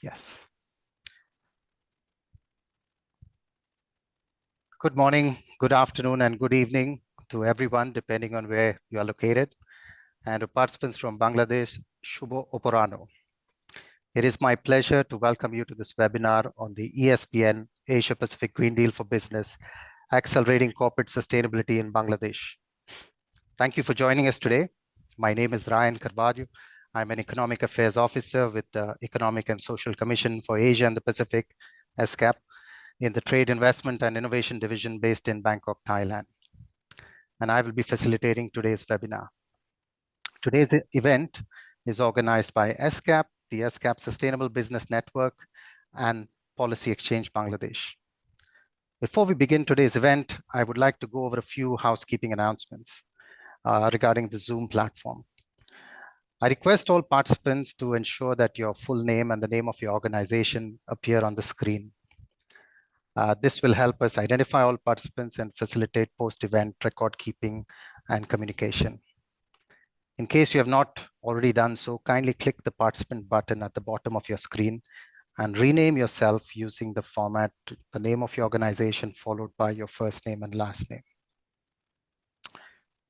Yes. Good morning, good afternoon, and good evening to everyone, depending on where you are located. And to participants from Bangladesh, Shubho Oporano. It is my pleasure to welcome you to this webinar on the ESBN Asia-Pacific Green Deal for Business, Accelerating Corporate Sustainability in Bangladesh. Thank you for joining us today. My name is Ryan Carvalho. I'm an Economic Affairs Officer with the Economic and Social Commission for Asia and the Pacific, ESCAP, in the Trade, Investment and Innovation Division based in Bangkok, Thailand. And I will be facilitating today's webinar. Today's event is organized by ESCAP, the ESCAP Sustainable Business Network, and Policy Exchange Bangladesh. Before we begin today's event, I would like to go over a few housekeeping announcements regarding the Zoom platform. I request all participants to ensure that your full name and the name of your organization appear on the screen. This will help us identify all participants and facilitate post-event record keeping and communication. In case you have not already done so, kindly click the participant button at the bottom of your screen and rename yourself using the format, the name of your organization followed by your first name and last name.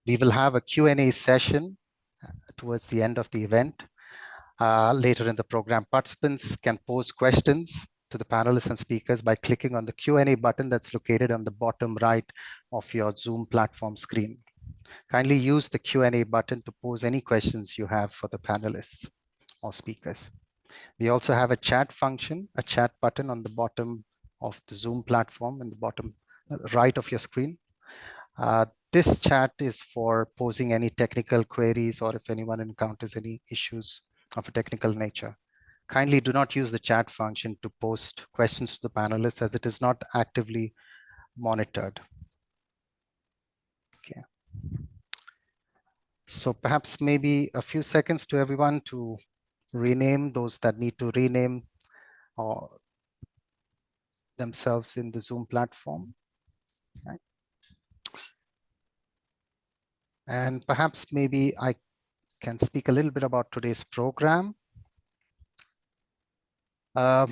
We will have a Q&A session towards the end of the event. Later in the program, participants can pose questions to the panelists and speakers by clicking on the Q&A button that's located on the bottom right of your Zoom platform screen. Kindly use the Q&A button to pose any questions you have for the panelists or speakers. We also have a chat function, a chat button on the bottom of the Zoom platform in the bottom right of your screen. This chat is for posing any technical queries or if anyone encounters any issues of a technical nature. Kindly do not use the chat function to post questions to the panelists as it is not actively monitored. Okay. So perhaps maybe a few seconds to everyone to rename those that need to rename themselves in the Zoom platform. Right. And perhaps maybe I can speak a little bit about today's program. Yeah,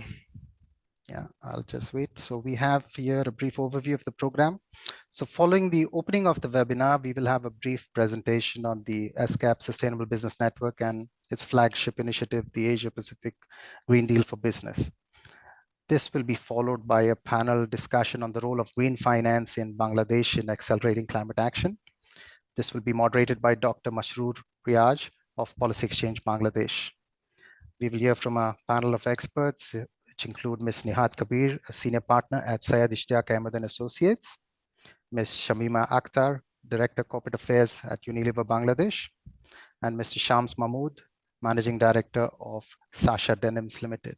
I'll just wait. So we have here a brief overview of the program. So following the opening of the webinar, we will have a brief presentation on the ESCAP Sustainable Business Network and its flagship initiative, the Asia-Pacific Green Deal for Business. This will be followed by a panel discussion on the role of green finance in Bangladesh in accelerating climate action. This will be moderated by Dr. Masroor Riaz of Policy Exchange Bangladesh. We will hear from a panel of experts, which include Ms. Nihat Kabir, a senior partner at Syed Ishtiaq Ahmed and Associates, Ms. Shamima Akhtar, Director Corporate Affairs at Unilever Bangladesh, and Mr. Shams Mahmood, Managing Director of Sasha Denims Limited.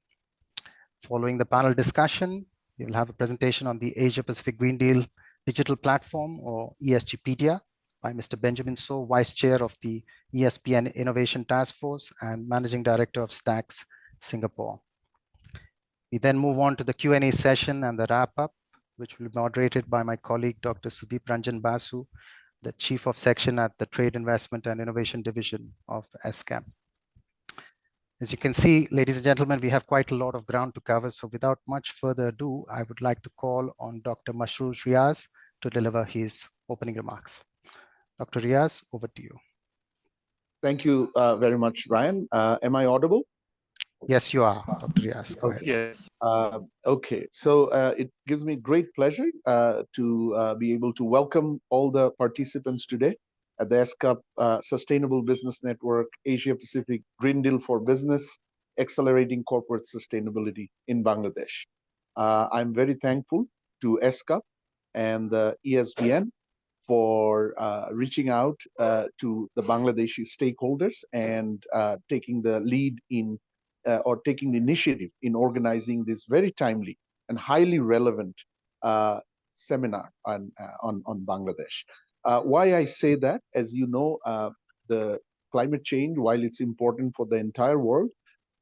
Following the panel discussion, we will have a presentation on the Asia-Pacific Green Deal Digital Platform, or ESGpedia, by Mr. Benjamin So, Vice Chair of the ESBN Innovation Task Force and Managing Director of Stacks Singapore. We then move on to the Q&A session and the wrap-up, which will be moderated by my colleague, Dr. Sudeep Ranjan Basu, the Chief of Section at the Trade, Investment and Innovation Division of ESCAP. As you can see, ladies and gentlemen, we have quite a lot of ground to cover. So without much further ado, I would like to call on Dr. Masroor Riaz to deliver his opening remarks. Dr. Riaz, over to you. Thank you very much, Ryan. Am I audible? Yes, you are, Dr. Riaz. Go ahead. Yes. Okay, so it gives me great pleasure to be able to welcome all the participants today at the ESCAP Sustainable Business Network, Asia-Pacific Green Deal for Business, Accelerating Corporate Sustainability in Bangladesh. I'm very thankful to ESCAP and the ESBN for reaching out to the Bangladeshi stakeholders and taking the lead in or taking the initiative in organizing this very timely and highly relevant seminar on Bangladesh. Why I say that, as you know, the climate change, while it's important for the entire world,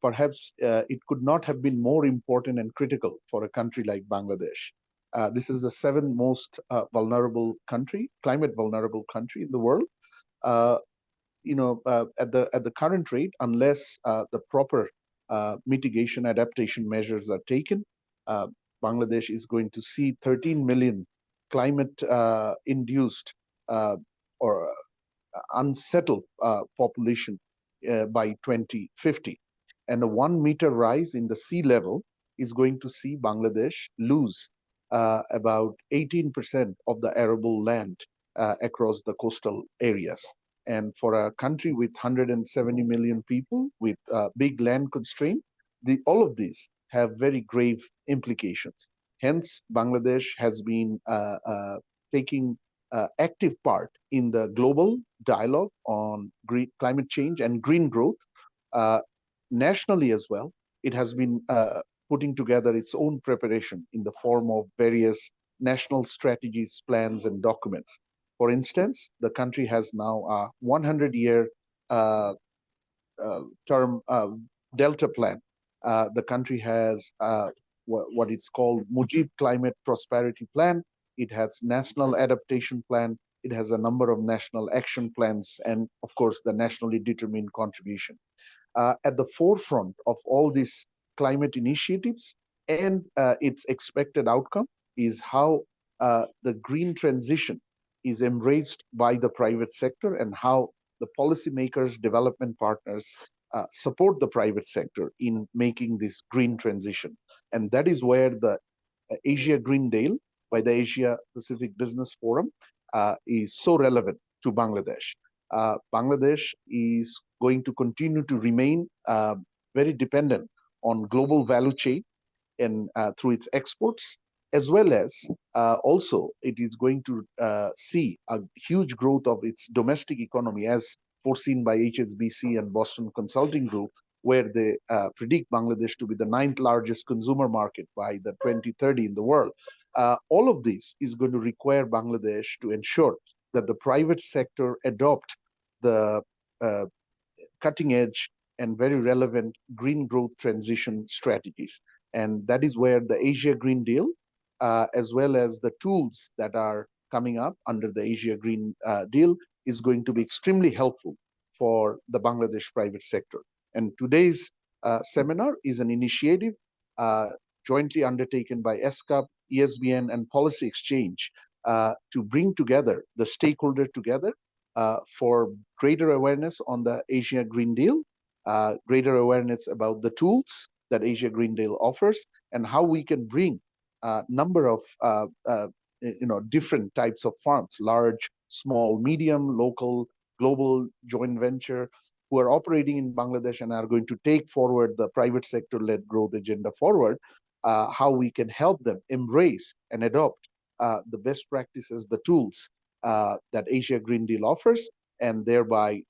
perhaps it could not have been more important and critical for a country like Bangladesh. This is the seventh most vulnerable country, climate vulnerable country in the world. At the current rate, unless the proper mitigation adaptation measures are taken, Bangladesh is going to see 13 million climate induced or unsettled population by 2050. And a 1 meter rise in the sea level is going to see Bangladesh lose about 18% of the arable land across the coastal areas. And for a country with 170 million people with big land constraint, all of these have very grave implications. Hence, Bangladesh has been taking active part in the global dialogue on climate change and green growth. Uh, Nationally as well, it has been putting together its own preparation in the form of various national strategies, plans, and documents. For instance, the country has now a 100-year uh, term Delta Plan. The country has what it's called Mujib Climate Prosperity Plan. It has National Adaptation Plan. It has a number of national action plans, and of course, the nationally determined contribution. At the forefront of all these climate initiatives and its expected outcome is how the green transition is embraced by the private sector and how the policymakers, development partners support the private sector in making this green transition. And that is where the Asia Green Deal by the Asia Pacific Business Forum is so relevant to Bangladesh. Bangladesh is going to continue to remain very dependent on global value chain and through its exports, as well as also it is going to see a huge growth of its domestic economy as foreseen by HSBC and Boston Consulting Group, where they predict Bangladesh to be the ninth largest consumer market by the 2030 in the world. All of this is going to require Bangladesh to ensure that the private sector adopt the cutting edge and very relevant green growth transition strategies. And that is where the Asia Green Deal, as well as the tools that are coming up under the Asia Green Deal, is going to be extremely helpful for the Bangladesh private sector. And today's seminar is an initiative jointly undertaken by ESCAP, ESBN, and Policy Exchange to bring together the stakeholders together for greater awareness on the Asia Green Deal, greater awareness about the tools that Asia Green Deal offers, and how we can bring a number of different types of farms, large, small, medium, local, global, joint venture, who are operating in Bangladesh and are going to take forward the private sector-led growth agenda forward, how we can help them embrace and adopt the best practices, the tools that Asia Green Deal offers, and thereby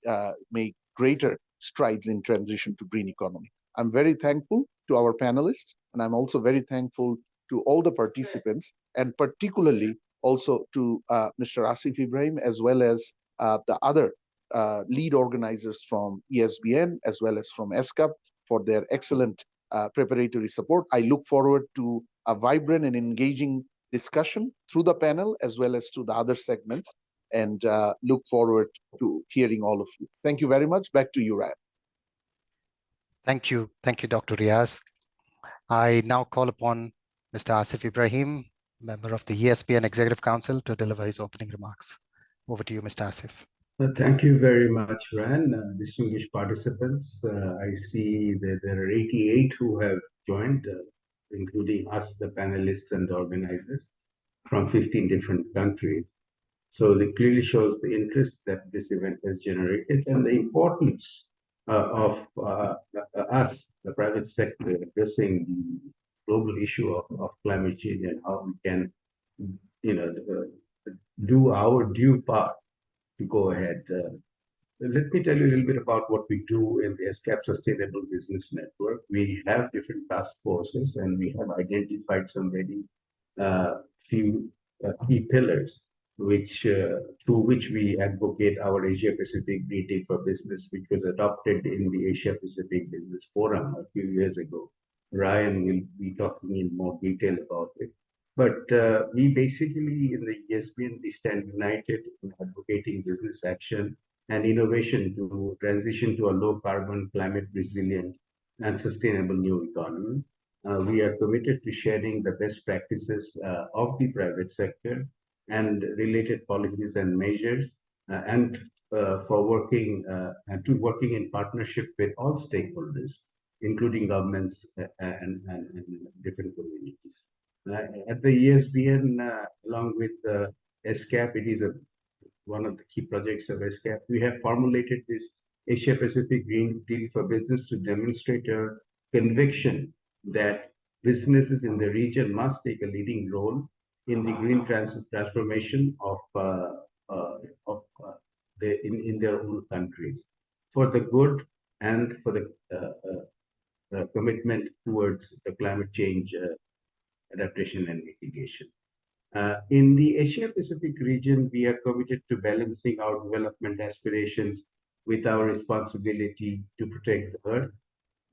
make greater strides in transition to green economy. I'm very thankful to our panelists, and I'm also very thankful to all the participants, and particularly also to Mr. Asif Ibrahim, as well as the other lead organizers from ESBN, as well as from ESCAP, for their excellent preparatory support. I look forward to a vibrant and engaging discussion through the panel as well as to the other segments, and look forward to hearing all of you. Thank you very much. Back to you, Ryan. Thank you, Dr. Riaz. I now call upon Mr. Asif Ibrahim, member of the ESBN Executive Council, to deliver his opening remarks. Over to you, Mr. Asif. Thank you very much, Ran. Distinguished participants, I see that there are 88 who have joined, including us, the panelists and the organizers, from 15 different countries. So it clearly shows the interest that this event has generated and the importance of us, the private sector, addressing the global issue of climate change and how we can, do our due part to go ahead. Let me tell you a little bit about what we do in the ESCAP Sustainable Business Network. We have different task forces, and we have identified some very few key pillars, through which we advocate our Asia-Pacific Green Deal for Business, which was adopted in the Asia-Pacific Business Forum a few years ago. Ryan will be talking in more detail about it. But we basically, in the ESBN, we stand united in advocating business action and innovation to transition to a low-carbon, climate-resilient and sustainable new economy. We are committed to sharing the best practices of the private sector and related policies and measures, and for working in partnership with all stakeholders, including governments and different communities. At the ESBN, along with ESCAP, it is one of the key projects of ESCAP. We have formulated this Asia-Pacific Green Deal for Business to demonstrate a conviction that businesses in the region must take a leading role in the green transformation in their own countries for the good and for the commitment towards the climate change adaptation and mitigation. In the Asia-Pacific region, we are committed to balancing our development aspirations with our responsibility to protect the Earth.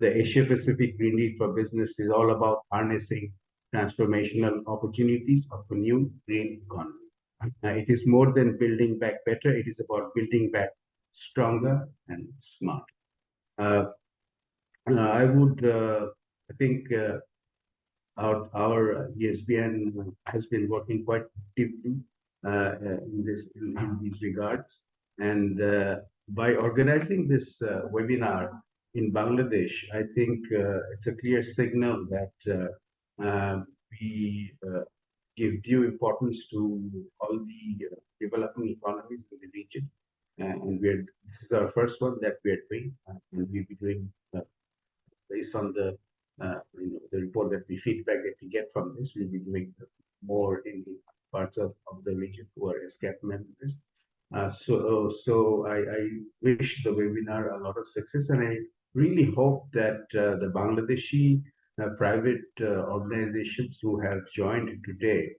The Asia-Pacific Green Deal for Business is all about harnessing transformational opportunities of a new green economy. It is more than building back better. It is about building back stronger and smart. I think our ESBN has been working quite actively in these regards, and by organizing this webinar in Bangladesh, I think it's a clear signal that we give due importance to all the developing economies in the region, and this is our first one that we are doing, and we'll be doing based on the the report that we feedback that we get from this. We'll be doing more in the parts of the region who are ESCAP members. So I wish the webinar a lot of success, and I really hope that the Bangladeshi private organizations who have joined today,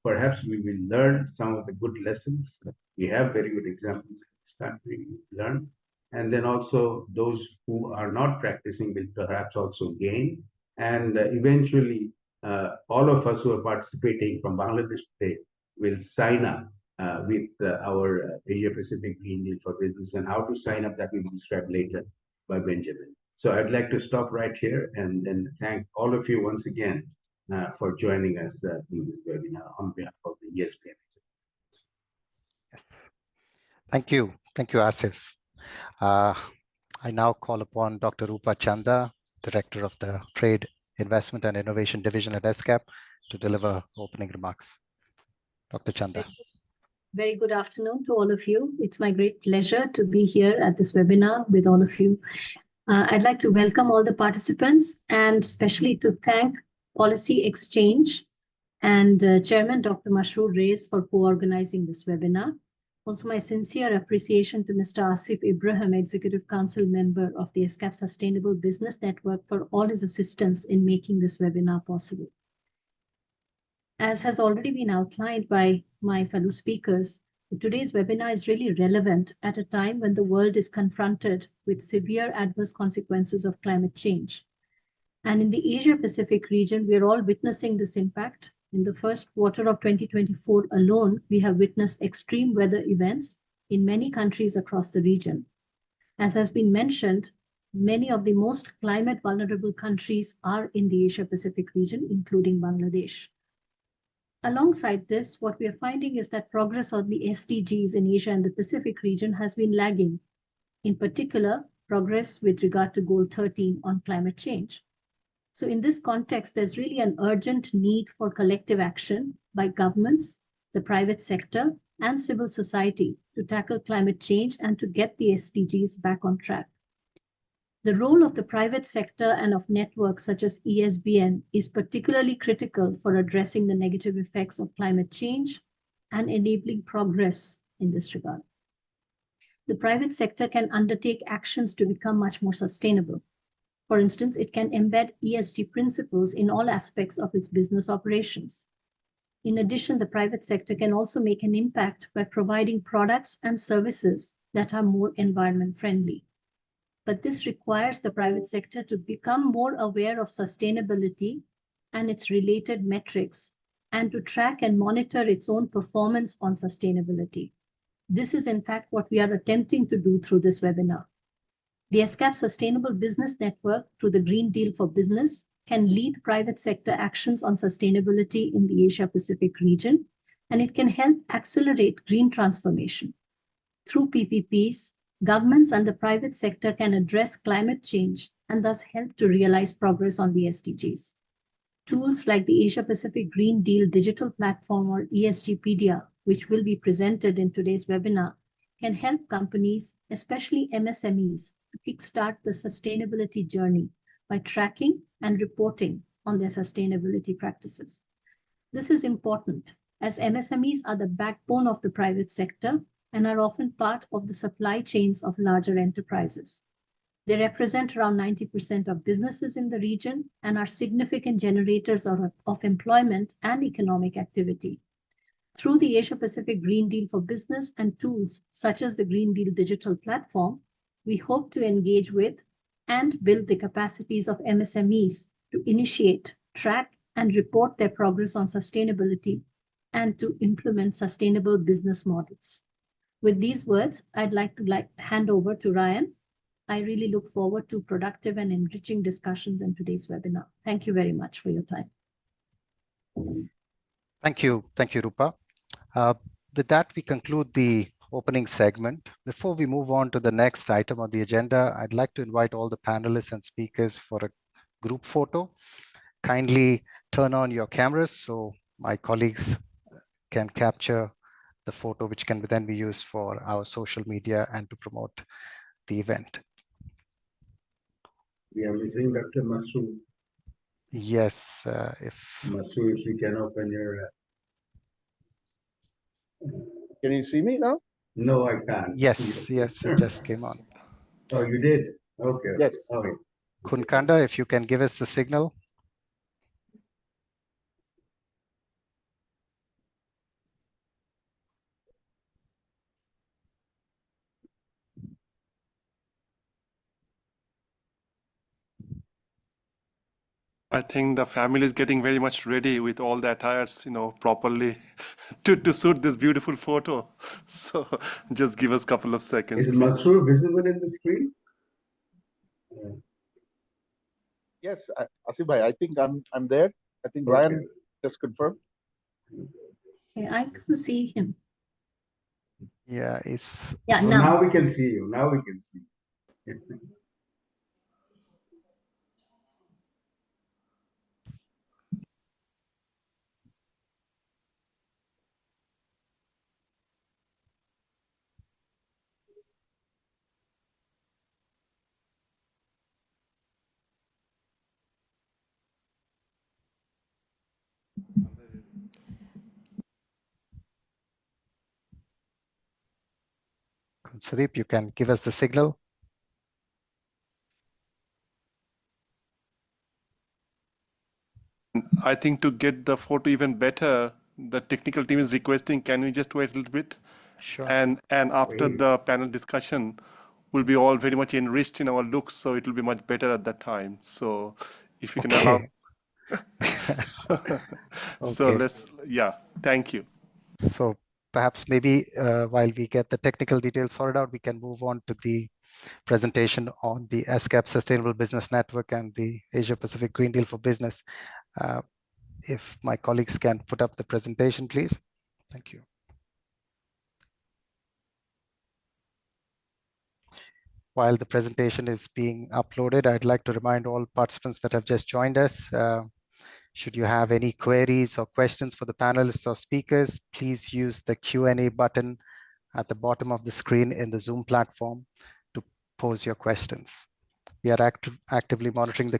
perhaps we will learn some of the good lessons. We have very good examples in this country we learn. And then also those who are not practicing will perhaps also gain. And eventually, all of us who are participating from Bangladesh today will sign up with our Asia-Pacific Green Deal for Business. And how to sign up, that will be described later by Benjamin. So I'd like to stop right here and then thank all of you once again for joining us in this webinar on behalf of the ESBN. Yes. Thank you. Thank you, Asif. I now call upon Dr. Rupa Chanda, Director of the Trade, Investment and Innovation Division at ESCAP, to deliver opening remarks. Dr. Chanda. Very good afternoon to all of you. It's my great pleasure to be here at this webinar with all of you. I'd like to welcome all the participants and especially to thank Policy Exchange and Chairman Dr. Masroor Reis for co-organizing this webinar. Also, my sincere appreciation to Mr. Asif Ibrahim, Executive Council Member of the ESCAP Sustainable Business Network, for all his assistance in making this webinar possible. As has already been outlined by my fellow speakers, today's webinar is really relevant at a time when the world is confronted with severe adverse consequences of climate change. And in the Asia-Pacific region, we are all witnessing this impact. In the first quarter of 2024 alone, we have witnessed extreme weather events in many countries across the region. As has been mentioned, many of the most climate vulnerable countries are in the Asia-Pacific region, including Bangladesh. Alongside this, what we are finding is that progress on the SDGs in Asia and the Pacific region has been lagging. In particular, progress with regard to Goal 13 on climate change. So in this context, there's really an urgent need for collective action by governments, the private sector, and civil society to tackle climate change and to get the SDGs back on track. The role of the private sector and of networks such as ESBN is particularly critical for addressing the negative effects of climate change and enabling progress in this regard. The private sector can undertake actions to become much more sustainable. For instance, it can embed ESG principles in all aspects of its business operations. In addition, the private sector can also make an impact by providing products and services that are more environment friendly. But this requires the private sector to become more aware of sustainability and its related metrics, and to track and monitor its own performance on sustainability. This is in fact what we are attempting to do through this webinar. The ESCAP Sustainable Business Network, through the Green Deal for Business, can lead private sector actions on sustainability in the Asia-Pacific region, and it can help accelerate green transformation. Through PPPs, governments and the private sector can address climate change and thus help to realize progress on the SDGs. Tools like the Asia-Pacific Green Deal digital platform, or ESGpedia, which will be presented in today's webinar, can help companies, especially MSMEs, to kickstart the sustainability journey by tracking and reporting on their sustainability practices. This is important as MSMEs are the backbone of the private sector and are often part of the supply chains of larger enterprises. They represent around 90% of businesses in the region and are significant generators of employment and economic activity. Through the Asia-Pacific Green Deal for Business and tools such as the Green Deal digital platform, we hope to engage with and build the capacities of MSMEs to initiate, track, and report their progress on sustainability and to implement sustainable business models. With these words, I'd like to hand over to Ryan. I really look forward to productive and enriching discussions in today's webinar. Thank you very much for your time. Thank you, Rupa. With that, we conclude the opening segment. Before we move on to the next item on the agenda, I'd like to invite all the panelists and speakers for a group photo. Kindly turn on your cameras so my colleagues can capture the photo, which can then be used for our social media and to promote the event. We are missing Dr. Masru. Yes, Masru, if you can open your... Can you see me now? No, I can't. Yes, it just came on. Oh, you did? Okay. Yes. Okay. Kunkanda, if you can give us the signal. I think the family is getting very much ready with all the attires, properly to suit this beautiful photo. So just give us a couple of seconds. Is Masru visible in the screen? Yes, Asif bhai, I think I'm there. I think Ryan just confirmed. Okay, I can see him. Yeah, now we can see you. Now we can see. Sudeep, you can give us the signal. I think to get the photo even better, the technical team is requesting, can we just wait a little bit? Sure. And after the panel discussion, we'll be all very much enriched in our looks, so it will be much better at that time. So if you can allow. So let's, thank you. So perhaps maybe while we get the technical details sorted out, we can move on to the presentation on the ESCAP Sustainable Business Network and the Asia-Pacific Green Deal for Business. If my colleagues can put up the presentation, please. Thank you. While the presentation is being uploaded, I'd like to remind all participants that have just joined us, should you have any queries or questions for the panelists or speakers, please use the Q&A button at the bottom of the screen in the Zoom platform to pose your questions. We are actively monitoring the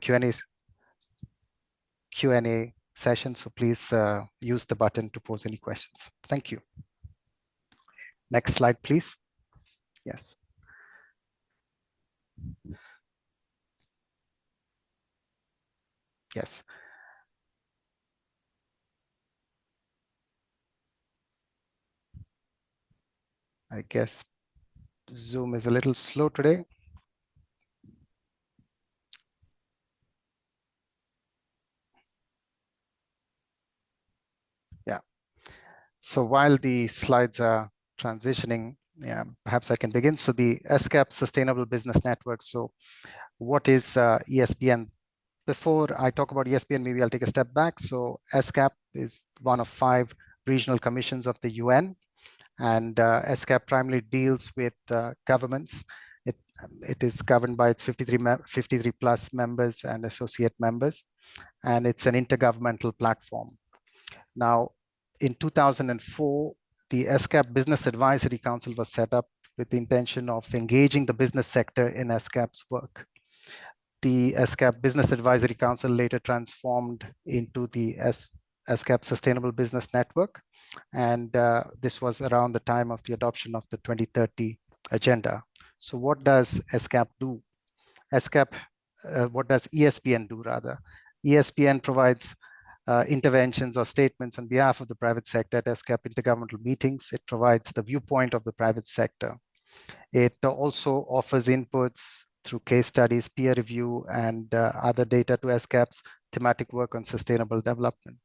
Q&A session, so please use the button to pose any questions. Thank you. Next slide, please. Yes. Yes. I guess Zoom is a little slow today. Yeah. So while the slides are transitioning, Yeah, perhaps I can begin. So the ESCAP Sustainable Business Network. So what is ESBN? Before I talk about ESBN, maybe I'll take a step back. So ESCAP is one of 5 regional commissions of the UN, and ESCAP primarily deals with governments. It is governed by its 53 plus members and associate members, and it's an intergovernmental platform. Now, in 2004, the ESCAP Business Advisory Council was set up with the intention of engaging the business sector in ESCAP's work. The ESCAP Business Advisory Council later transformed into the ESCAP Sustainable Business Network, and this was around the time of the adoption of the 2030 agenda. So what does ESCAP do? What does ESBN do rather? ESBN provides interventions or statements on behalf of the private sector at ESCAP intergovernmental meetings. It provides the viewpoint of the private sector. It also offers inputs through case studies, peer review, and other data to ESCAP's thematic work on sustainable development.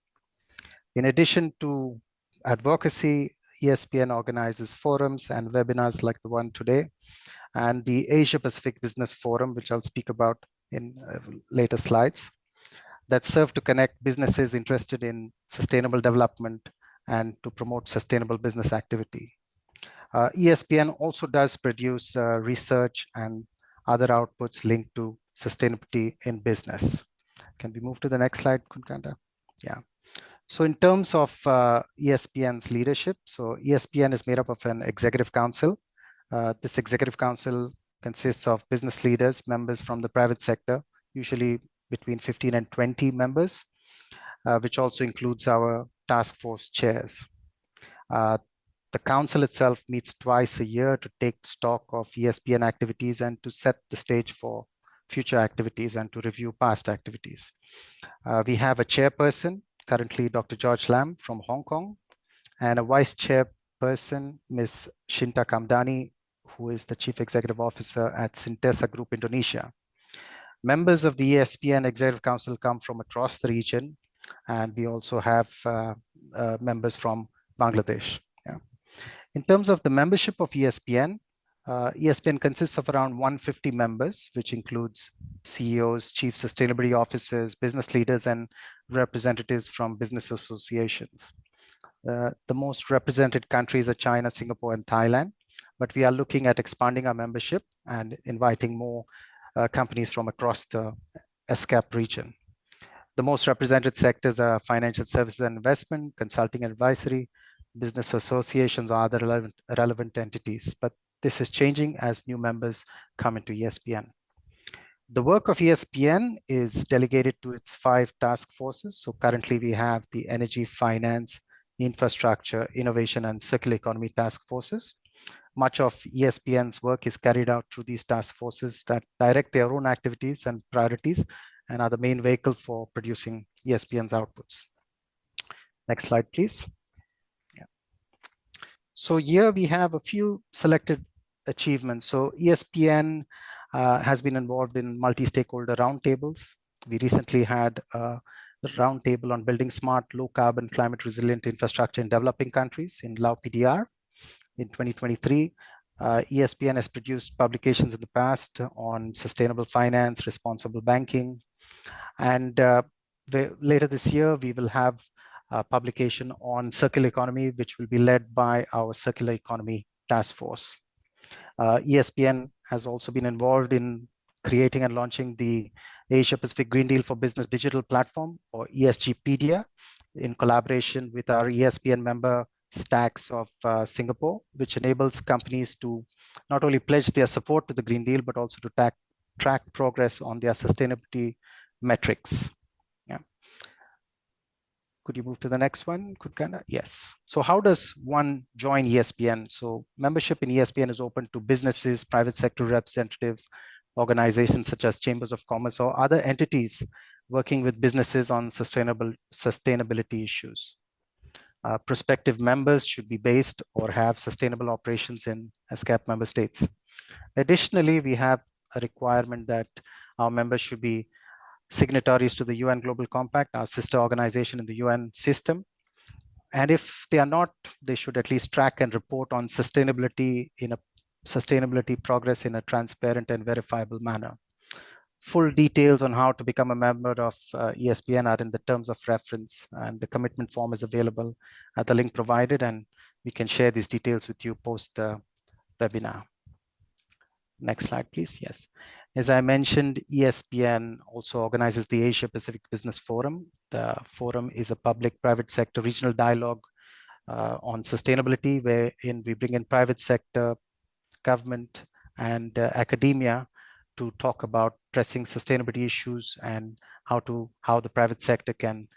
In addition to advocacy, ESPN organizes forums and webinars like the one today, and the Asia-Pacific Business Forum, which I'll speak about in later slides, that serve to connect businesses interested in sustainable development and to promote sustainable business activity. ESPN also does produce research and other outputs linked to sustainability in business. Can we move to the next slide, Kunkanda? Yeah. So in terms of ESPN's leadership, so ESPN is made up of an executive council. This executive council consists of business leaders, members from the private sector, usually between 15 and 20 members, which also includes our task force chairs. The council itself meets twice a year to take stock of ESPN activities and to set the stage for future activities and to review past activities. We have a chairperson, currently Dr. George Lam from Hong Kong, and a vice chairperson, Ms. Shinta Kamdani, who is the Chief Executive Officer at Sintesa Group Indonesia. Members of the ESPN Executive Council come from across the region, and we also have members from Bangladesh. Yeah. In terms of the membership of ESPN, ESPN consists of around 150 members, which includes CEOs, chief sustainability officers, business leaders, and representatives from business associations. The most represented countries are China, Singapore, and Thailand, but we are looking at expanding our membership and inviting more companies from across the ESCAP region. The most represented sectors are financial services and investment, consulting and advisory, business associations, or other relevant entities. But this is changing as new members come into ESPN. The work of ESPN is delegated to its 5 task forces. So currently we have the energy, finance, infrastructure, innovation, and circular economy task forces. Much of ESPN's work is carried out through these task forces that direct their own activities and priorities and are the main vehicle for producing ESPN's outputs. Next slide, please. Yeah. So here we have a few selected achievements. So ESPN has been involved in multi-stakeholder roundtables. We recently had a roundtable on building smart, low-carbon, climate-resilient infrastructure in developing countries in Lao PDR. In 2023, ESPN has produced publications in the past on sustainable finance, responsible banking, and later this year, we will have a publication on circular economy, which will be led by our circular economy task force. ESPN has also been involved in creating and launching the Asia-Pacific Green Deal for Business Digital Platform, or ESGpedia, in collaboration with our ESPN member Stacks of Singapore, which enables companies to not only pledge their support to the Green Deal, but also to track progress on their sustainability metrics. Yeah. Could you move to the next one, Kutkanda? Yes. So how does one join ESPN? So membership in ESPN is open to businesses, private sector representatives, organizations such as chambers of commerce, or other entities working with businesses on sustainability issues. Prospective members should be based or have sustainable operations in ESCAP member states. Additionally, we have a requirement that our members should be signatories to the UN Global Compact, our sister organization in the UN system. And if they are not, they should at least track and report on sustainability progress in a transparent and verifiable manner. Full details on how to become a member of ESBN are in the terms of reference, and the commitment form is available at the link provided, and we can share these details with you post the webinar. Next slide, please. Yes. As I mentioned, ESBN also organizes the Asia-Pacific Business Forum. The forum is a public-private sector regional dialogue on sustainability, wherein we bring in private sector, government, and academia to talk about pressing sustainability issues and how the private sector can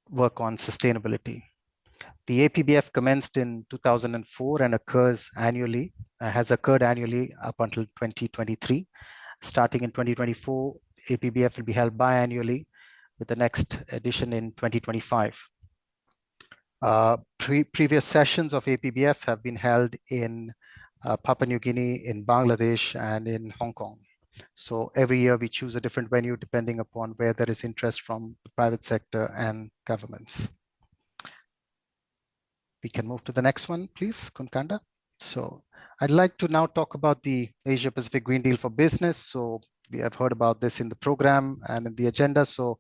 work on sustainability. The APBF commenced in 2004 and has occurred annually up until 2023. Starting in 2024, APBF will be held biannually, with the next edition in 2025. Previous sessions of APBF have been held in Papua New Guinea, in Bangladesh, and in Hong Kong. So every year we choose a different venue depending upon where there is interest from the private sector and governments. We can move to the next one, please, Kunkanda. So I'd like to now talk about the Asia-Pacific Green Deal for Business. So we have heard about this in the program and in the agenda. So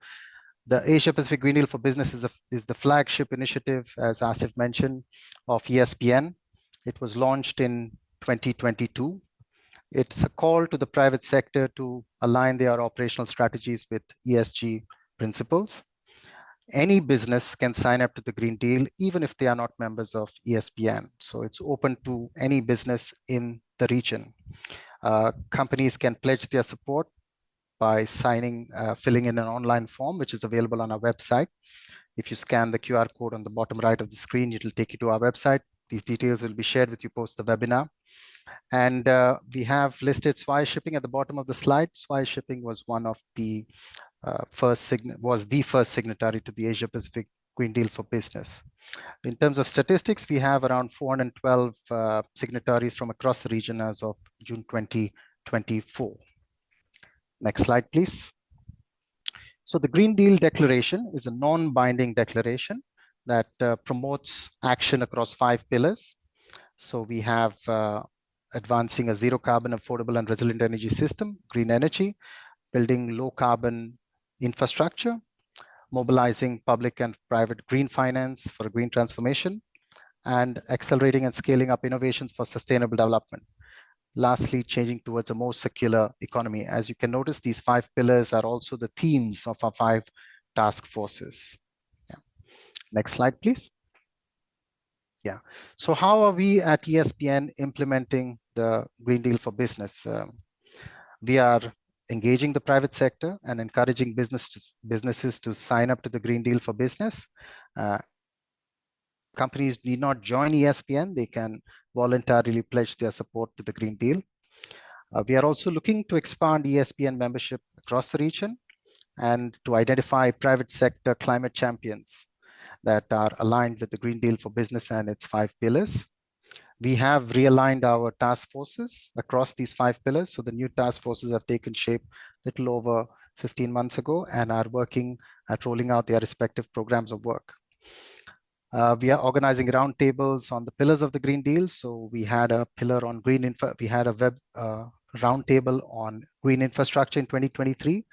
the Asia-Pacific Green Deal for Business is the flagship initiative, as Asif mentioned, of ESBN. It was launched in 2022. It's a call to the private sector to align their operational strategies with ESG principles. Any business can sign up to the Green Deal, even if they are not members of ESBN. So it's open to any business in the region. Companies can pledge their support by filling in an online form, which is available on our website. If you scan the QR code on the bottom right of the screen, it will take you to our website. These details will be shared with you post the webinar. And we have listed Swire Shipping at the bottom of the slide. Swire Shipping was one of the first signatory to the Asia-Pacific Green Deal for Business. In terms of statistics, we have around 412 signatories from across the region as of June 2024. Next slide, please. So the Green Deal Declaration is a non-binding declaration that promotes action across 5 pillars. So we have advancing a zero carbon, affordable and resilient energy system, green energy, building low carbon infrastructure, mobilizing public and private green finance for green transformation, and accelerating and scaling up innovations for sustainable development. Lastly, changing towards a more circular economy. As you can notice, these 5 pillars are also the themes of our 5 task forces. Yeah. Next slide, please. Yeah. So how are we at ESBN implementing the Green Deal for Business? We are engaging the private sector and encouraging businesses to sign up to the Green Deal for Business. Companies need not join ESBN. They can voluntarily pledge their support to the Green Deal. We are also looking to expand ESBN membership across the region and to identify private sector climate champions that are aligned with the Green Deal for Business and its 5 pillars. We have realigned our task forces across these 5 pillars. So the new task forces have taken shape a little over 15 months ago and are working at rolling out their respective programs of work. We are organizing roundtables on the pillars of the Green Deal. So we had a pillar on we had a web roundtable on green infrastructure in 2023.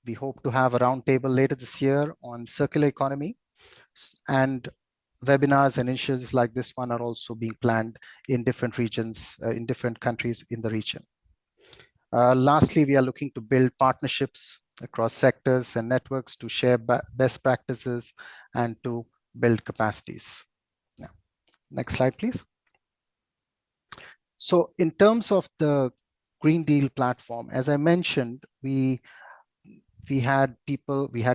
We hope to have a roundtable later this year on circular economy, and webinars and initiatives like this one are also being planned in different regions, in different countries in the region. Lastly, we are looking to build partnerships across sectors and networks to share best practices and to build capacities. Yeah. Next slide, please. So in terms of the Green Deal platform, as I mentioned, we had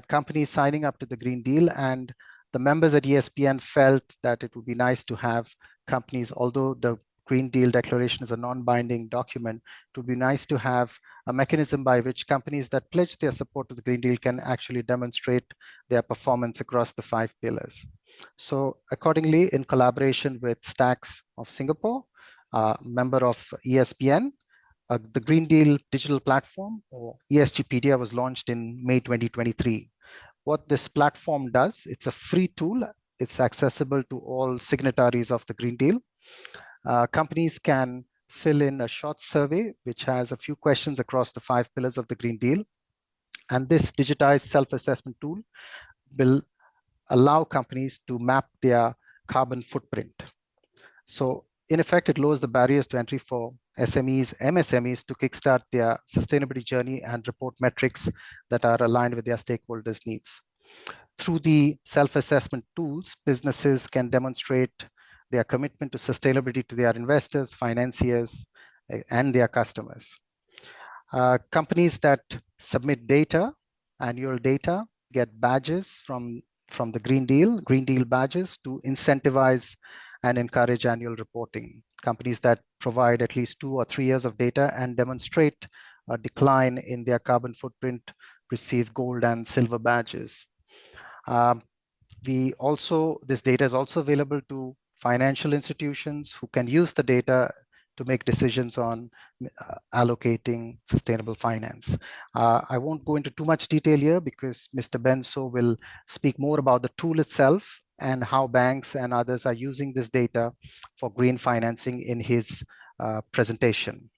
companies signing up to the Green Deal, and the members at ESBN felt that it would be nice to have companies, although the Green Deal Declaration is a non-binding document, it would be nice to have a mechanism by which companies that pledge their support to the Green Deal can actually demonstrate their performance across the 5 pillars. So accordingly, in collaboration with Stacks of Singapore, member of ESBN, the Green Deal digital platform, or ESGpedia, was launched in May 2023. What this platform does, it's a free tool it's accessible to all signatories of the Green Deal. Companies can fill in a short survey, which has a few questions across the 5 pillars of the Green Deal. And this digitized self-assessment tool will allow companies to map their carbon footprint. So in effect, it lowers the barriers to entry for SMEs, MSMEs to kickstart their sustainability journey and report metrics that are aligned with their stakeholders' needs. Through the self-assessment tools, businesses can demonstrate their commitment to sustainability to their investors, financiers, and their customers. Companies that submit data, annual data, get badges from the Green Deal badges to incentivize and encourage annual reporting. Companies that provide at least 2 or 3 years of data and demonstrate a decline in their carbon footprint receive gold and silver badges. This data is also available to financial institutions who can use the data to make decisions on allocating sustainable finance. I won't go into too much detail here because Mr. Benso will speak more about the tool itself and how banks and others are using this data for green financing in his presentation.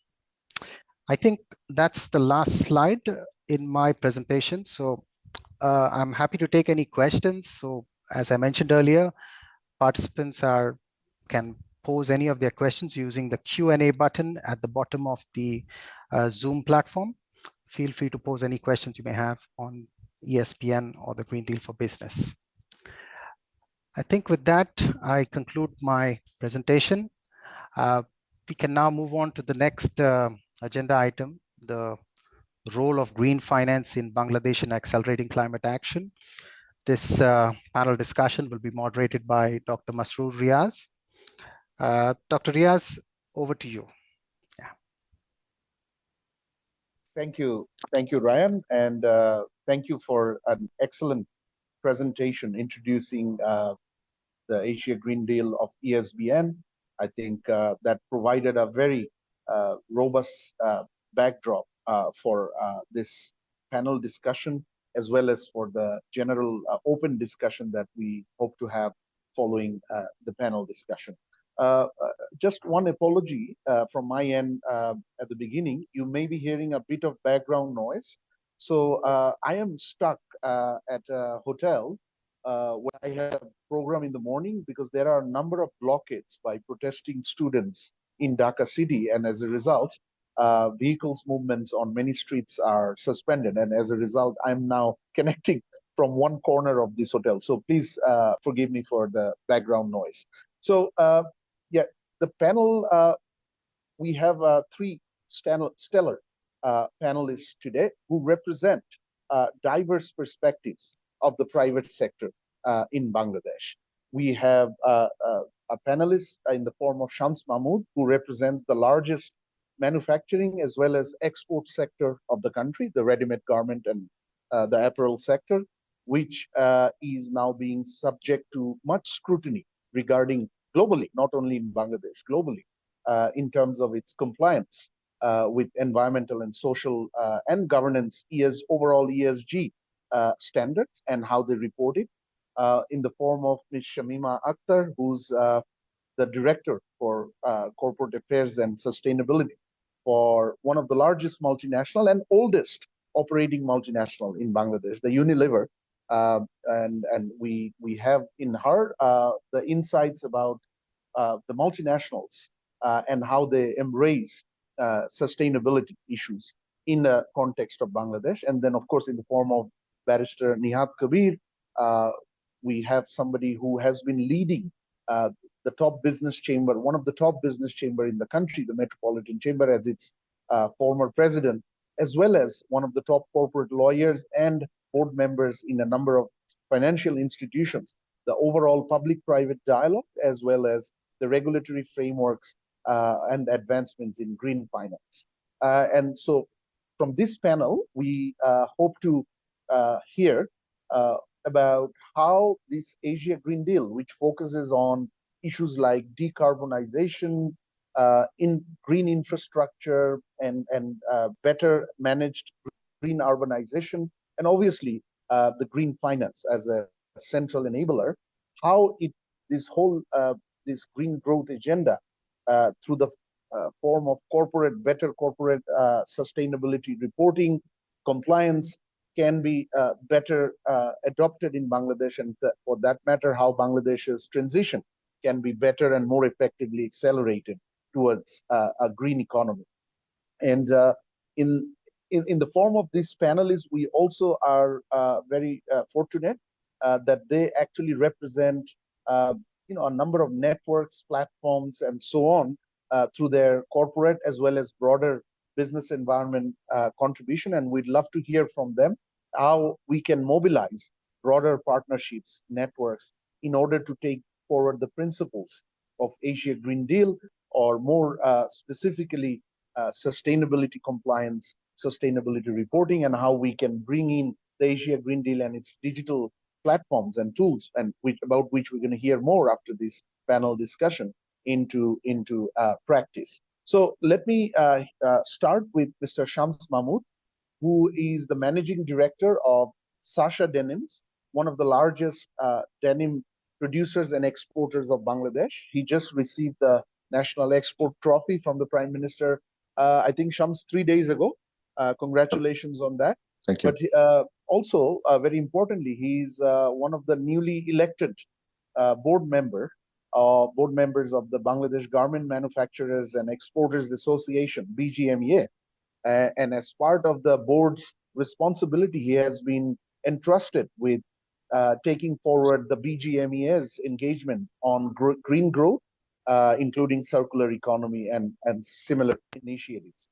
I think that's the last slide in my presentation. So I'm happy to take any questions. So as I mentioned earlier, participants can pose any of their questions using the Q&A button at the bottom of the Zoom platform. Feel free to pose any questions you may have on ESPN or the Green Deal for Business. I think with that, I conclude my presentation. We can now move on to the next agenda item, the role of green finance in Bangladesh in accelerating climate action. This panel discussion will be moderated by Dr. Masroor Riaz. Dr. Riaz, over to you. Yeah. Thank you, Ryan, and thank you for an excellent presentation introducing the Asia Green Deal of ESBN. I think that provided a very robust backdrop for this panel discussion, as well as for the general open discussion that we hope to have following the panel discussion. Just one apology from my end at the beginning. You may be hearing a bit of background noise. So I am stuck at a hotel where I have a program in the morning because there are a number of blockades by protesting students in Dhaka city. And as a result, vehicles movements on many streets are suspended. And as a result, I'm now connecting from one corner of this hotel. So please forgive me for the background noise. So yeah, the panel, we have 3 stellar panelists today who represent diverse perspectives of the private sector in Bangladesh. We have a panelist in the form of Shams Mahmood, who represents the largest manufacturing as well as export sector of the country, the ready-made garment and the apparel sector, which is now being subject to much scrutiny regarding globally, not only in Bangladesh, globally, in terms of its compliance with environmental and social and governance overall ESG standards and how they report it, in the form of Ms. Shamima Akhtar, who's the Director for Corporate Affairs and Sustainability for one of the largest multinational and oldest operating multinational in Bangladesh, the Unilever. And we have in her the insights about the multinationals and how they embrace sustainability issues in the context of Bangladesh. And then, of course, in the form of Barrister Nihat Kabir, we have somebody who has been leading the top business chamber, one of the top business chamber in the country, the Metropolitan Chamber, as its former president, as well as one of the top corporate lawyers and board members in a number of financial institutions, the overall public-private dialogue, as well as the regulatory frameworks and advancements in green finance. And so from this panel, we hope to hear about how this Asia Green Deal, which focuses on issues like decarbonization, in green infrastructure, and better managed green urbanization, and obviously the green finance as a central enabler how this whole this green growth agenda through the form of better corporate sustainability reporting, compliance can be better adopted in Bangladesh, and for that matter, how Bangladesh's transition can be better and more effectively accelerated towards a green economy. And in the form of these panelists, we also are very fortunate that they actually represent a number of networks, platforms, and so on through their corporate as well as broader business environment contribution. And we'd love to hear from them how we can mobilize broader partnerships, networks, in order to take forward the principles of Asia Green Deal, or more specifically, sustainability compliance, sustainability reporting, and how we can bring in the Asia Green Deal and its digital platforms and tools, and about which we're going to hear more after this panel discussion, into practice. So let me start with Mr. Shams Mahmood, who is the managing director of Sasha Denims, one of the largest denim producers and exporters of Bangladesh. He just received the National Export Trophy from the Prime Minister, I think, Shams, 3 days ago. Congratulations on that. Thank you. But also, very importantly, he's one of the newly elected board members of the Bangladesh Garment Manufacturers and Exporters Association, BGMEA. And as part of the board's responsibility, he has been entrusted with taking forward the BGMEA's engagement on green growth, including circular economy and similar initiatives.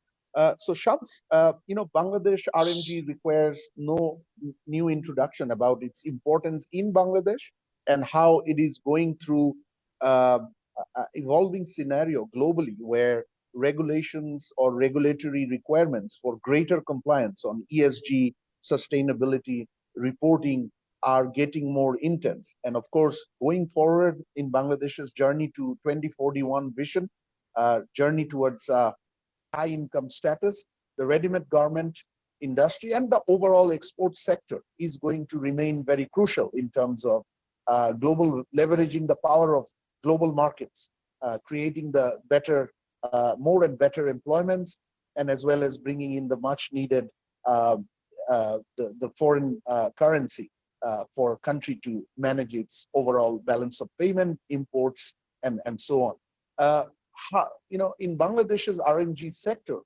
So Shams, Bangladesh RMG requires no new introduction about its importance in Bangladesh and how it is going through evolving scenario globally, where regulations or regulatory requirements for greater compliance on ESG, sustainability, reporting are getting more intense. And of course, going forward in Bangladesh's journey to 2041 vision, journey towards high income status, the ready-made garment industry and the overall export sector is going to remain very crucial in terms of global leveraging the power of global markets, creating the better, more and better employments, and as well as bringing in the much needed the foreign currency for a country to manage its overall balance of payment, imports, and so on. In Bangladesh's RMG sector,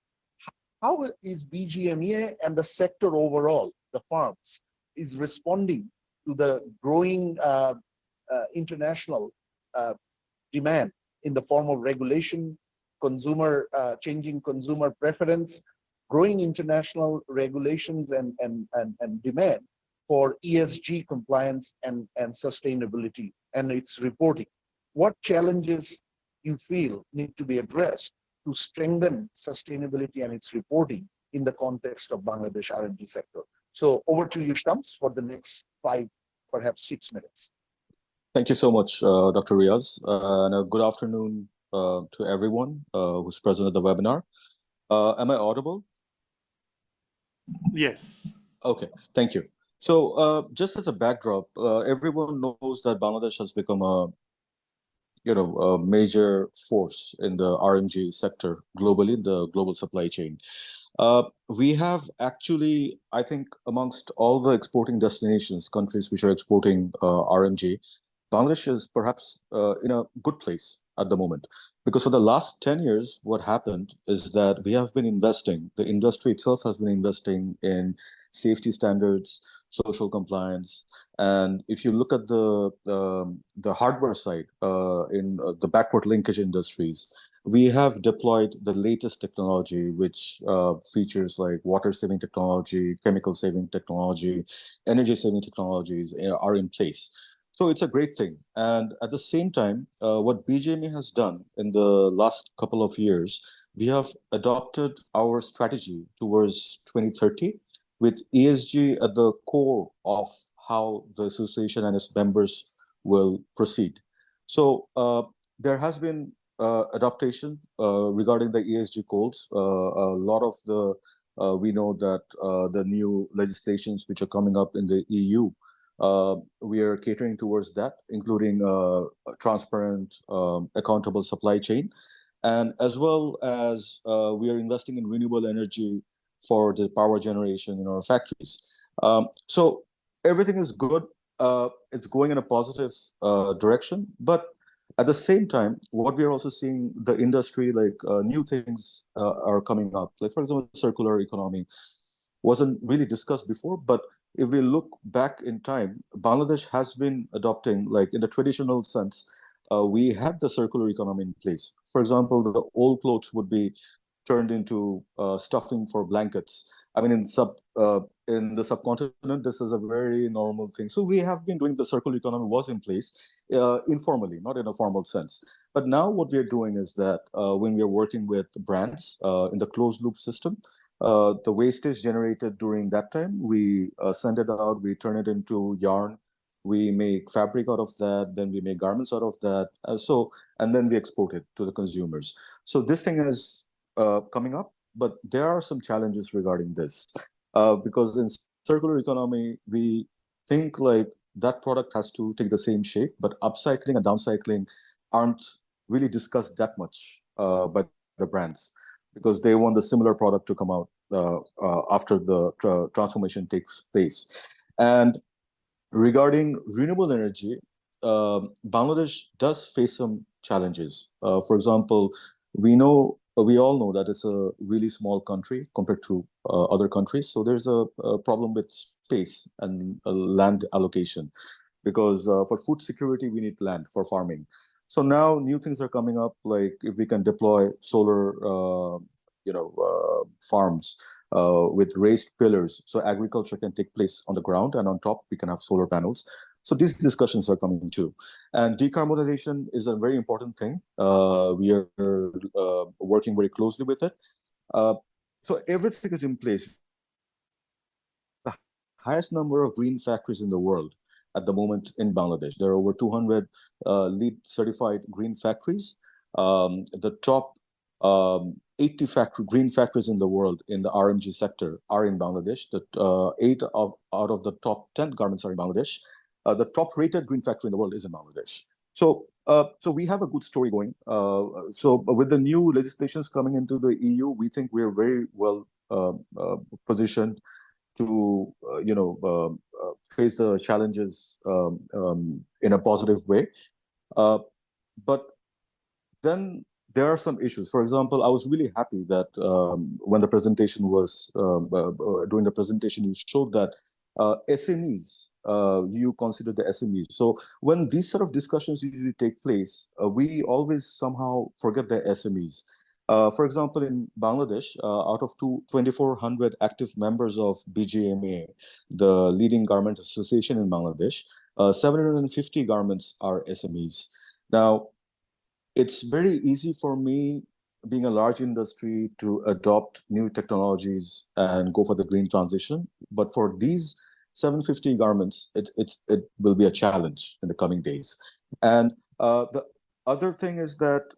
how is BGMEA and the sector overall, the farms, is responding to the growing international demand in the form of regulation, changing consumer preference, growing international regulations and demand for ESG compliance and sustainability and its reporting? What challenges you feel need to be addressed to strengthen sustainability and its reporting in the context of Bangladesh RMG sector? So over to you, Shams, for the next 5, perhaps 6 minutes. Thank you so much, Dr. Riaz, and good afternoon to everyone who's present at the webinar. Am I audible? Yes. Okay, thank you. So just as a backdrop, everyone knows that Bangladesh has become a major force in the RMG sector globally, the global supply chain. We have actually, I think, amongst all the exporting destinations, countries which are exporting RMG, Bangladesh is perhaps in a good place at the moment. Because for the last 10 years, what happened is that we have been investing, the industry itself has been investing in safety standards, social compliance. And if you look at the hardware side, in the backward linkage industries, we have deployed the latest technology, which features like water saving technology, chemical saving technology, energy saving technologies are in place. So it's a great thing. And at the same time, what BGME has done in the last couple of years, we have adopted our strategy towards 2030 with ESG at the core of how the association and its members will proceed. So there has been adaptation regarding the ESG goals. A lot of we know that the new legislations which are coming up in the EU We are catering towards that, including a transparent, accountable supply chain. And as well as we are investing in renewable energy for the power generation in our factories. So everything is good. It's going in a positive direction. But at the same time, what we are also seeing, the industry, like new things are coming up. Like, for example, circular economy wasn't really discussed before, but if we look back in time, Bangladesh has been adopting, like in the traditional sense, we had the circular economy in place. For example, the old clothes would be turned into stuffing for blankets. I mean, in the subcontinent, this is a very normal thing. So we have been doing the circular economy was in place informally, not in a formal sense. But now what we are doing is that when we are working with brands in the closed loop system, the wastage generated during that time, we send it out, we turn it into yarn, we make fabric out of that, then we make garments out of that. And then we export it to the consumers. So this thing is coming up, but there are some challenges regarding this. Because in circular economy, we think like that product has to take the same shape, but upcycling and downcycling aren't really discussed that much by the brands, because they want the similar product to come out after the transformation takes place. And regarding renewable energy, Bangladesh does face some challenges. For example, we all know that it's a really small country compared to other countries. So there's a problem with space and land allocation, because for food security, we need land for farming. So now new things are coming up, like if we can deploy solar farms with raised pillars, so agriculture can take place on the ground, and on top we can have solar panels. So these discussions are coming too. And decarbonization is a very important thing. We are working very closely with it. So everything is in place. The highest number of green factories in the world at the moment in Bangladesh. There are over 200 LEED certified green factories. The top 80 green factories in the world in the RMG sector are in Bangladesh. That 8 out of the top 10 garments are in Bangladesh. The top rated green factory in the world is in Bangladesh. So we have a good story going. So with the new legislations coming into the EU, we think we're very well positioned to face the challenges in a positive way. But then there are some issues. For example, I was really happy that when the presentation was, during the presentation, you showed that SMEs, you consider the SMEs. So when these sort of discussions usually take place, we always somehow forget the SMEs. For example, in Bangladesh, out of 2,400 active members of BGMA, the leading garment association in Bangladesh, 750 garments are SMEs. Now, it's very easy for me, being a large industry, to adopt new technologies and go for the green transition. But for these 750 garments, it will be a challenge in the coming days. And the other thing is that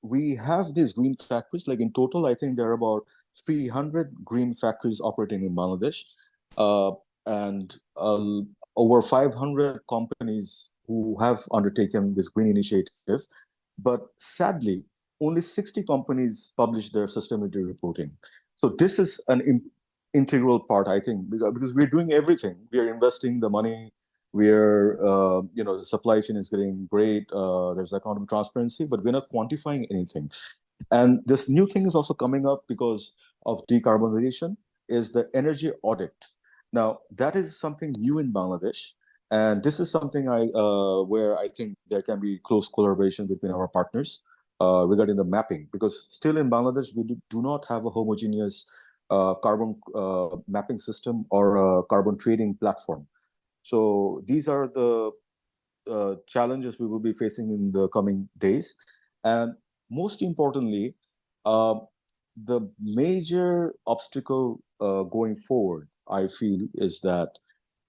we have these green factories. Like in total, I think there are about 300 green factories operating in Bangladesh, and over 500 companies who have undertaken this green initiative. But sadly, only 60 companies publish their sustainability reporting. So this is an integral part, I think, because we're doing everything. We are investing the money. We are, the supply chain is getting great. There's accountable transparency, but we're not quantifying anything. And this new thing is also coming up because of decarbonization, is the energy audit. Now, that is something new in Bangladesh. And this is something where I think there can be close collaboration between our partners regarding the mapping, because still in Bangladesh, we do not have a homogeneous carbon mapping system or a carbon trading platform. So these are the challenges we will be facing in the coming days. And most importantly, the major obstacle going forward, I feel, is that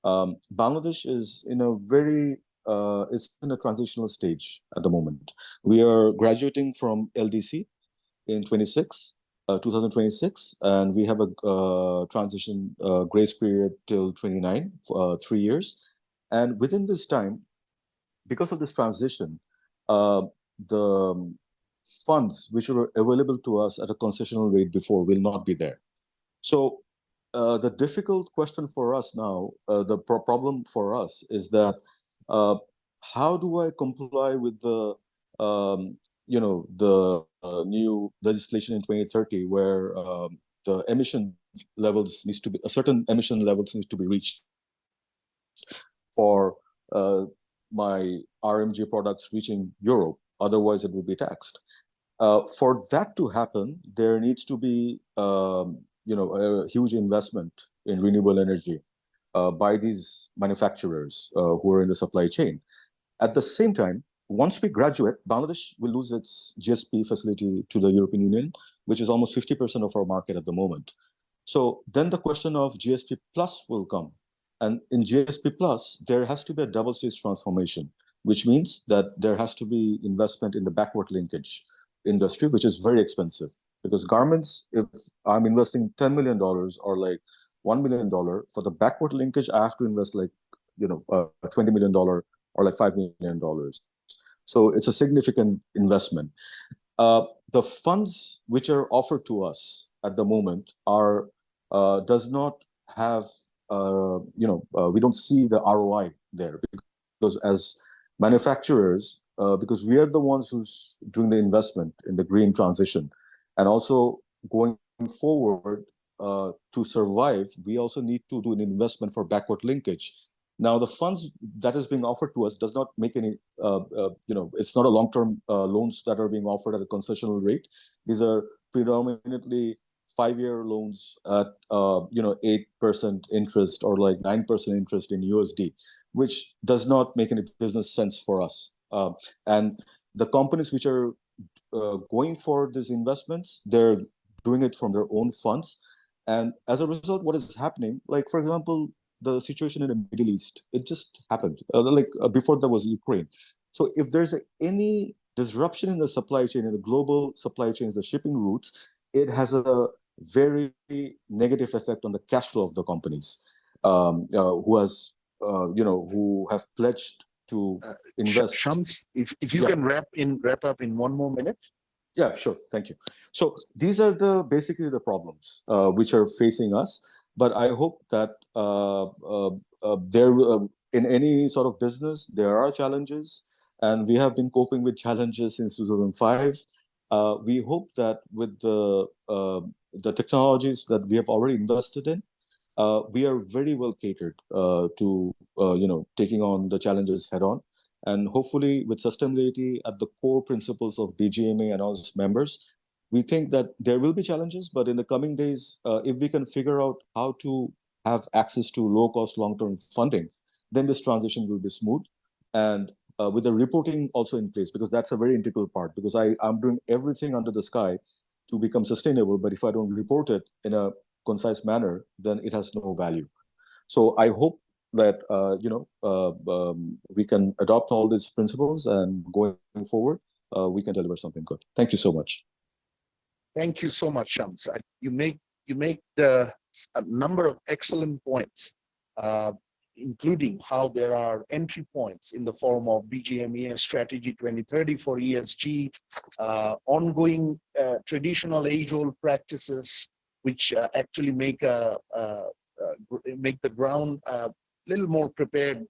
Bangladesh is in a transitional stage at the moment. We are graduating from LDC in 2026, and we have a transition grace period till 29, 3 years. And within this time, because of this transition, the funds which were available to us at a concessional rate before will not be there. So the difficult question for us now, the problem for us is that how do I comply with the new legislation in 2030 where the emission levels needs to be, a certain emission levels needs to be reached for my RMG products reaching Europe, otherwise it will be taxed. For that to happen, there needs to be a huge investment in renewable energy by these manufacturers who are in the supply chain. At the same time, once we graduate, Bangladesh will lose its GSP facility to the European Union, which is almost 50% of our market at the moment. So then the question of GSP Plus will come. And in GSP Plus, there has to be a double stage transformation, which means that there has to be investment in the backward linkage industry, which is very expensive. Because garments, if I'm investing $10 million or like $1 million for the backward linkage, I have to invest like, $20 million or like $5 million. So it's a significant investment. The funds which are offered to us at the moment are does not have we don't see the ROI there, because as manufacturers, because we are the ones who's doing the investment in the green transition, and also going forward to survive, we also need to do an investment for backward linkage. Now, the funds that is being offered to us does not make any, it's not a long-term loans that are being offered at a concessional rate. These are predominantly 5-year loans at 8% interest or like 9% interest in USD, which does not make any business sense for us. And the companies which are going for these investments, they're doing it from their own funds. And as a result, what is happening, like, for example, the situation in the Middle East, it just happened, before there was Ukraine. So if there's any disruption in the supply chain, in the global supply chains, the shipping routes, it has a very negative effect on the cash flow of the companies who have pledged to invest. Shams, if you can wrap up in 1 more minute. Yeah, sure. Thank you. So these are basically the problems which are facing us. But I hope that in any sort of business, there are challenges, and we have been coping with challenges since 2005. We hope that with the technologies that we have already invested in, we are very well catered to taking on the challenges head on. And hopefully with sustainability at the core principles of BGMA and all its members, we think that there will be challenges, but in the coming days, if we can figure out how to have access to low-cost, long-term funding, then this transition will be smooth. And with the reporting also in place, because that's a very integral part, because I'm doing everything under the sky to become sustainable, but if I don't report it in a concise manner, then it has no value. So I hope that we can adopt all these principles, and going forward, we can deliver something good. Thank you so much. Thank you so much, Shams. You make a number of excellent points, including how there are entry points in the form of BGMEA Strategy 2030 for ESG, ongoing traditional age-old practices, which actually make the ground a little more prepared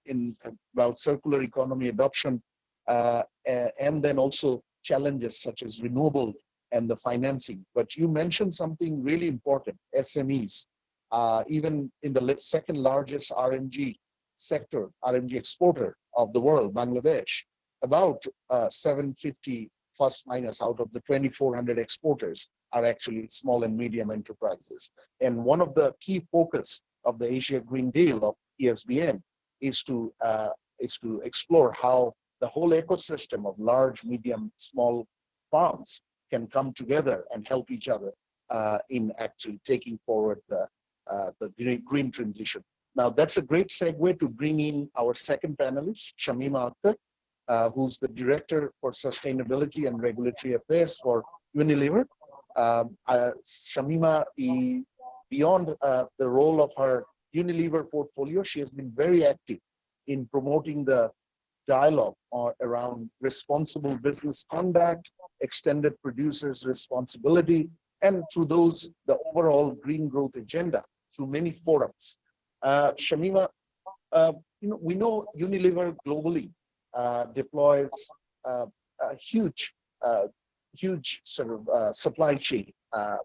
about circular economy adoption, and then also challenges such as renewable and the financing. But you mentioned something really important, SMEs. Even in the second largest RMG sector, RMG exporter of the world, Bangladesh, about 750 plus minus out of the 2,400 exporters are actually small and medium enterprises. And one of the key focus of the Asia Green Deal of ESBN is to explore how the whole ecosystem of large, medium, small farms can come together and help each other in actually taking forward the green transition. Now, that's a great segue to bring in our second panelist, Shamima Akhtar, who's the Director for Sustainability and Regulatory Affairs for Unilever. Shamima, beyond the role of her Unilever portfolio, she has been very active in promoting the dialogue around responsible business conduct, extended producers' responsibility, and through those, the overall green growth agenda through many forums. Shamima, we know Unilever globally deploys a huge, sort of supply chain, a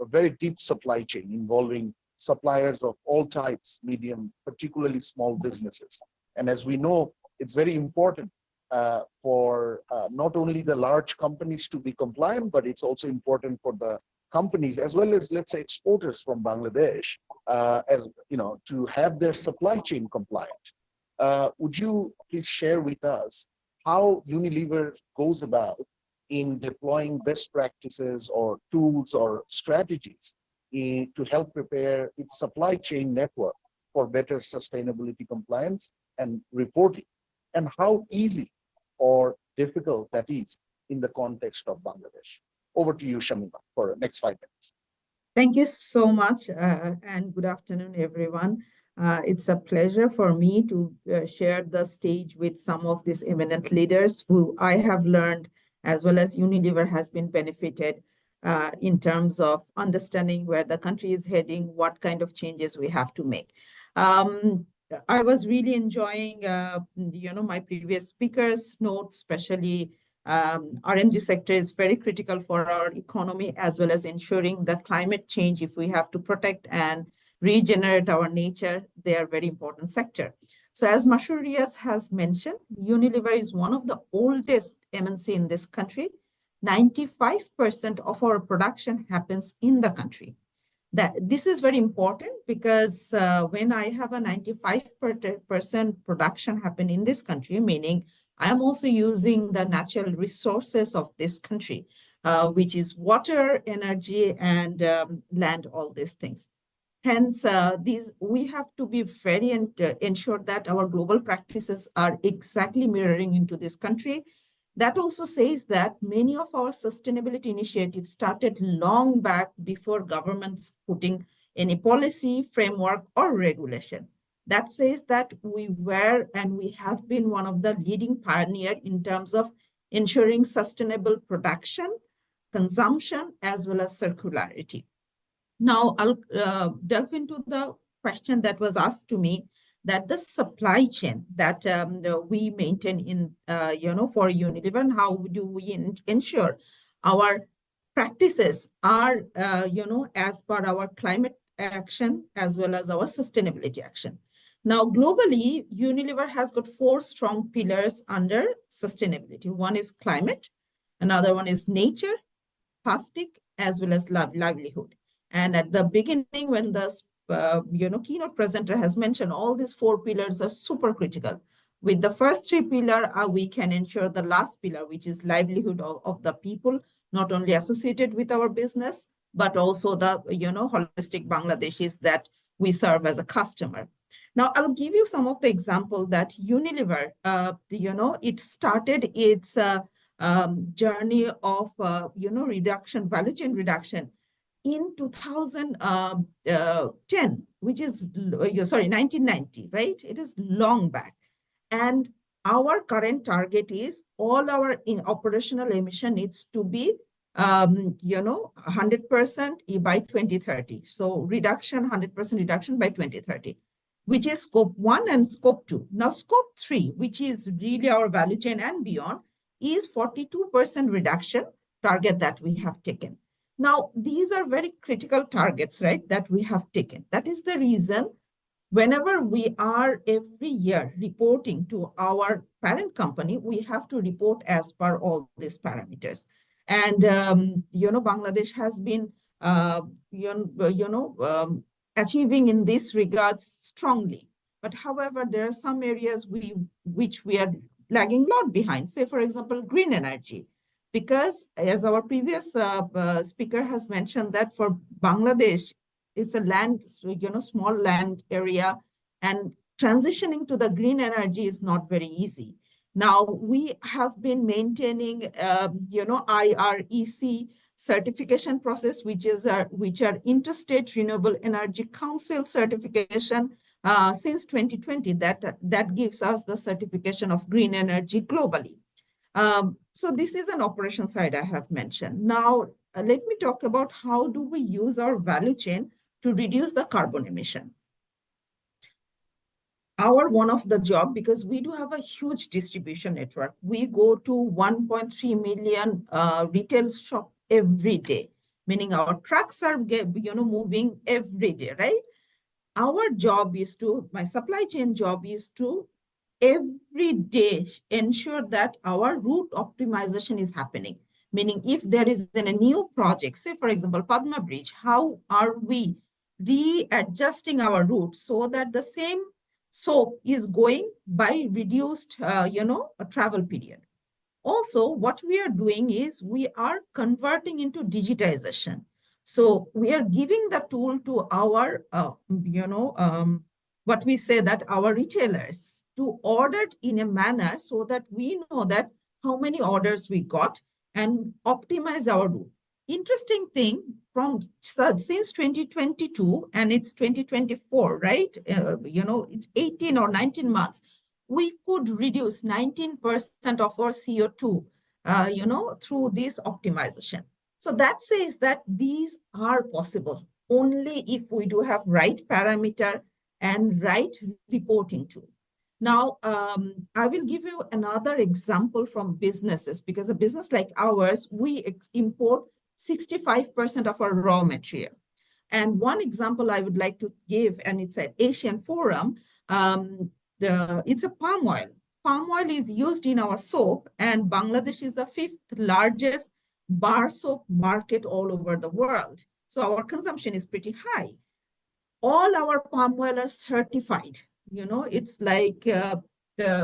very deep supply chain involving suppliers of all types, medium, particularly small businesses. And as we know, it's very important for not only the large companies to be compliant, but it's also important for the companies as well as, let's say, exporters from Bangladesh, as you know, to have their supply chain compliant. Would you please share with us how Unilever goes about in deploying best practices or tools or strategies to help prepare its supply chain network for better sustainability compliance and reporting, and how easy or difficult that is in the context of Bangladesh? Over to you, Shamima, for the next 5 minutes. Thank you so much, and good afternoon, everyone. It's a pleasure for me to share the stage with some of these eminent leaders who I have learned, as well as Unilever has been benefited in terms of understanding where the country is heading, what kind of changes we have to make. I was really enjoying, my previous speakers' notes, especially RMG sector is very critical for our economy, as well as ensuring that climate change, if we have to protect and regenerate our nature, they are very important sector. So as Mashoor Riaz has mentioned, Unilever is one of the oldest MNC in this country. 95% of our production happens in the country. This is very important because when I have a 95% production happen in this country, meaning I am also using the natural resources of this country, which is water, energy, and land, all these things. Hence, we have to be very ensure that our global practices are exactly mirroring into this country. That also says that many of our sustainability initiatives started long back before governments putting any policy, framework, or regulation. That says that we were and we have been one of the leading pioneers in terms of ensuring sustainable production, consumption, as well as circularity. Now, I'll delve into the question that was asked to me, that the supply chain that we maintain in, for Unilever, and how do we ensure our practices are, as per our climate action, as well as our sustainability action. Now, globally, Unilever has got 4 strong pillars under sustainability. One is climate, another one is nature, plastic, as well as livelihood. And at the beginning, when the keynote presenter has mentioned, all these 4 pillars are super critical. With the first 3 pillars, we can ensure the last pillar, which is livelihood of the people, not only associated with our business, but also the holistic Bangladeshis that we serve as a customer. Now, I'll give you some of the example that Unilever, it started its journey of reduction, value chain reduction in 2010, which is, 1990, right? It is long back. And our current target is all our operational emission needs to be, 100% by 2030. So reduction, 100% reduction by 2030, which is scope 1 and scope 2. Now, scope 3, which is really our value chain and beyond, is 42% reduction target that we have taken. Now, these are very critical targets, right, that we have taken. That is the reason whenever we are every year reporting to our parent company, we have to report as per all these parameters. And, Bangladesh has been, achieving in this regards strongly. But however, there are some areas which we are lagging a lot behind. Say, for example, green energy. Because as our previous speaker has mentioned, that for Bangladesh, it's a land, small land area, and transitioning to the green energy is not very easy. Now, we have been maintaining, IREC certification process, which are Interstate Renewable Energy Council certification, since 2020 that gives us the certification of green energy globally. So this is an operation side I have mentioned. Now, let me talk about how do we use our value chain to reduce the carbon emission. One of the job, because we do have a huge distribution network. We go to 1.3 million retail shop every day, meaning our trucks are moving every day, right? Our job is to, my supply chain job is to every day ensure that our route optimization is happening. Meaning if there is a new project, say for example, Padma Bridge, how are we readjusting our route so that the same soap is going by reduced, a travel period. Also, what we are doing is we are converting into digitization. So we are giving the tool to our, what we say that our retailers to order it in a manner so that we know that how many orders we got and optimize our route. Interesting thing since 2022 and it's 2024, right? It's 18 or 19 months. We could reduce 19% of our CO2, through this optimization. So that says that these are possible only if we do have right parameter and right reporting tool. Now, I will give you another example from businesses, because a business like ours, we import 65% of our raw material. And one example I would like to give, and it's at Asian Forum, it's a palm oil. Palm oil is used in our soap, and Bangladesh is the 5th largest bar soap market all over the world. So our consumption is pretty high. All our palm oil are certified. It's like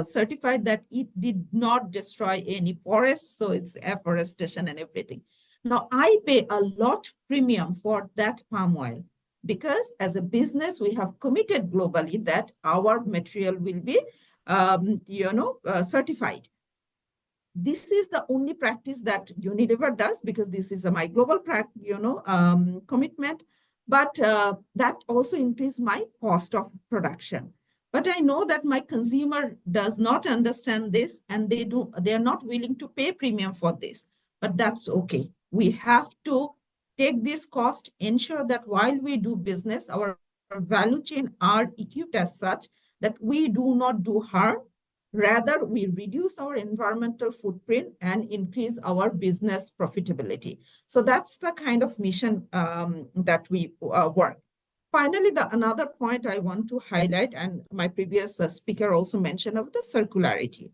certified that it did not destroy any forest, so it's afforestation and everything. Now, I pay a lot premium for that palm oil because as a business, we have committed globally that our material will be, certified. This is the only practice that Unilever does because this is my global commitment. But that also increased my cost of production. But I know that my consumer does not understand this, and they are not willing to pay premium for this. But that's okay. We have to take this cost, ensure that while we do business, our value chain are equipped as such that we do not do harm. Rather, we reduce our environmental footprint and increase our business profitability. So that's the kind of mission that we work. Finally, another point I want to highlight, and my previous speaker also mentioned of the circularity.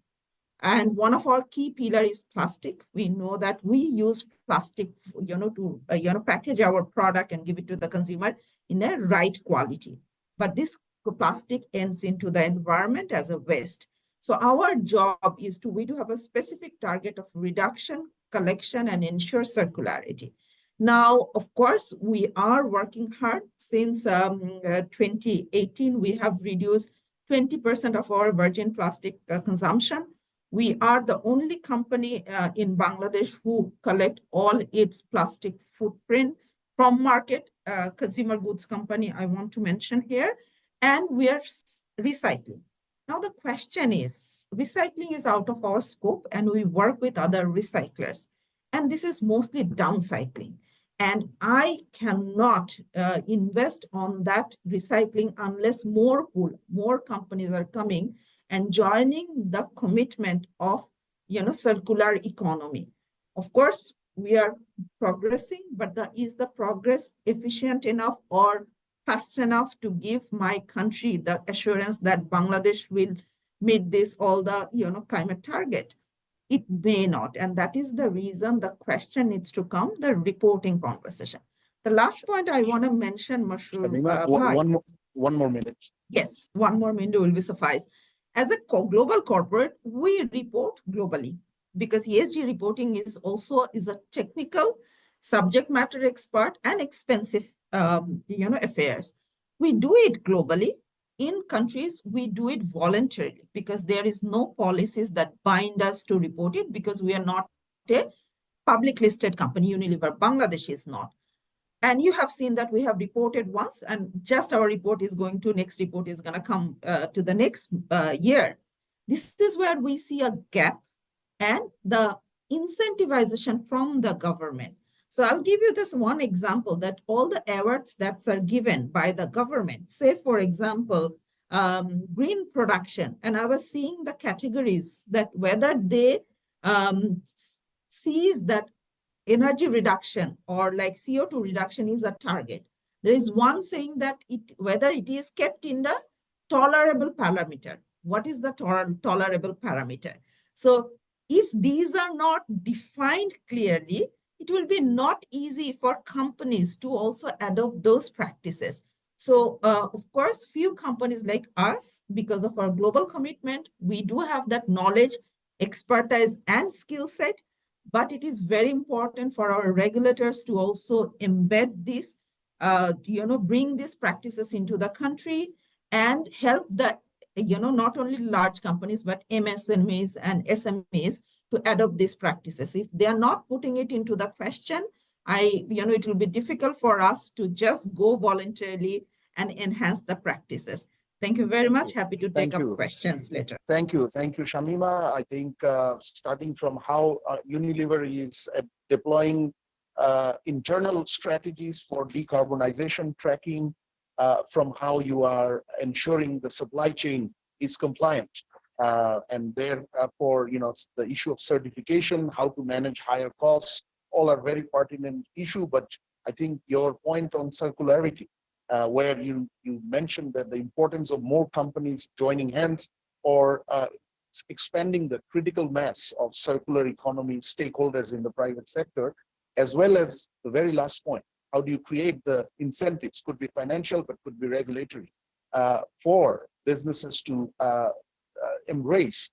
And one of our key pillars is plastic. We know that we use plastic, to package our product and give it to the consumer in a right quality. But this plastic ends into the environment as a waste. So our job is we do have a specific target of reduction, collection, and ensure circularity. Now, of course, we are working hard. Since 2018, we have reduced 20% of our virgin plastic consumption. We are the only company in Bangladesh who collect all its plastic footprint from market, consumer goods company I want to mention here, and we are recycling. Now the question is, recycling is out of our scope and we work with other recyclers. And this is mostly downcycling. And I cannot invest on that recycling unless more companies are coming and joining the commitment of circular economy. Of course, we are progressing, but is the progress efficient enough or fast enough to give my country the assurance that Bangladesh will meet all the climate target? It may not, and that is the reason the question needs to come, the reporting conversation. The last point I want to mention, Mashroor, one more minute. Yes, one more minute will be suffice. As a global corporate, we report globally because ESG reporting is a technical subject matter expert and expensive affairs. We do it globally. In countries, we do it voluntarily because there is no policies that bind us to report it because we are not a public listed company. Unilever Bangladesh is not. And you have seen that we have reported once, and just our report is going to, next report is going to come to the next year. This is where we see a gap and the incentivization from the government. So I'll give you this one example, that all the awards that are given by the government, say for example, green production, and I was seeing the categories that whether they sees that energy reduction or like CO2 reduction is a target. There is one saying that whether it is kept in the tolerable parameter. What is the tolerable parameter? So if these are not defined clearly, it will be not easy for companies to also adopt those practices. So of course, few companies like us, because of our global commitment, we do have that knowledge, expertise, and skill set. But it is very important for our regulators to also embed this, bring these practices into the country and help the, not only large companies, but MSMEs and SMEs to adopt these practices. If they are not putting it into the question, it will be difficult for us to just go voluntarily and enhance the practices. Thank you very much. Happy to take up questions later. Thank you, Shamima. I think starting from how Unilever is deploying internal strategies for decarbonization tracking, from how you are ensuring the supply chain is compliant, and therefore, the issue of certification, how to manage higher costs, all are very pertinent issue. But I think your point on circularity, where you mentioned that the importance of more companies joining hands or expanding the critical mass of circular economy stakeholders in the private sector, as well as the very last point, how do you create the incentives, could be financial, but could be regulatory, for businesses to embrace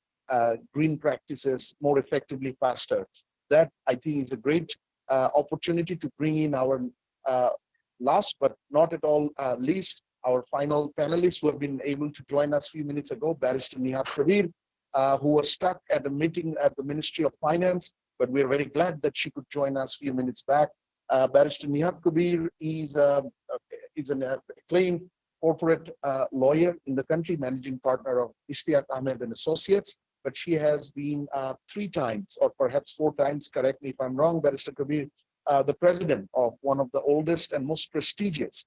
green practices more effectively, faster. That, I think, is a great opportunity to bring in our last but not at all least, our final panelists who have been able to join us a few minutes ago, Barrister Nihat Kabir, who was stuck at a meeting at the Ministry of Finance, but we're very glad that she could join us a few minutes back. Barrister Nihat Kabir is an acclaimed corporate lawyer in the country, managing partner of Ishtiaq Ahmed and Associates, but she has been 3 times, or perhaps 4 times, correct me if I'm wrong, Barrister Kabir, the president of one of the oldest and most prestigious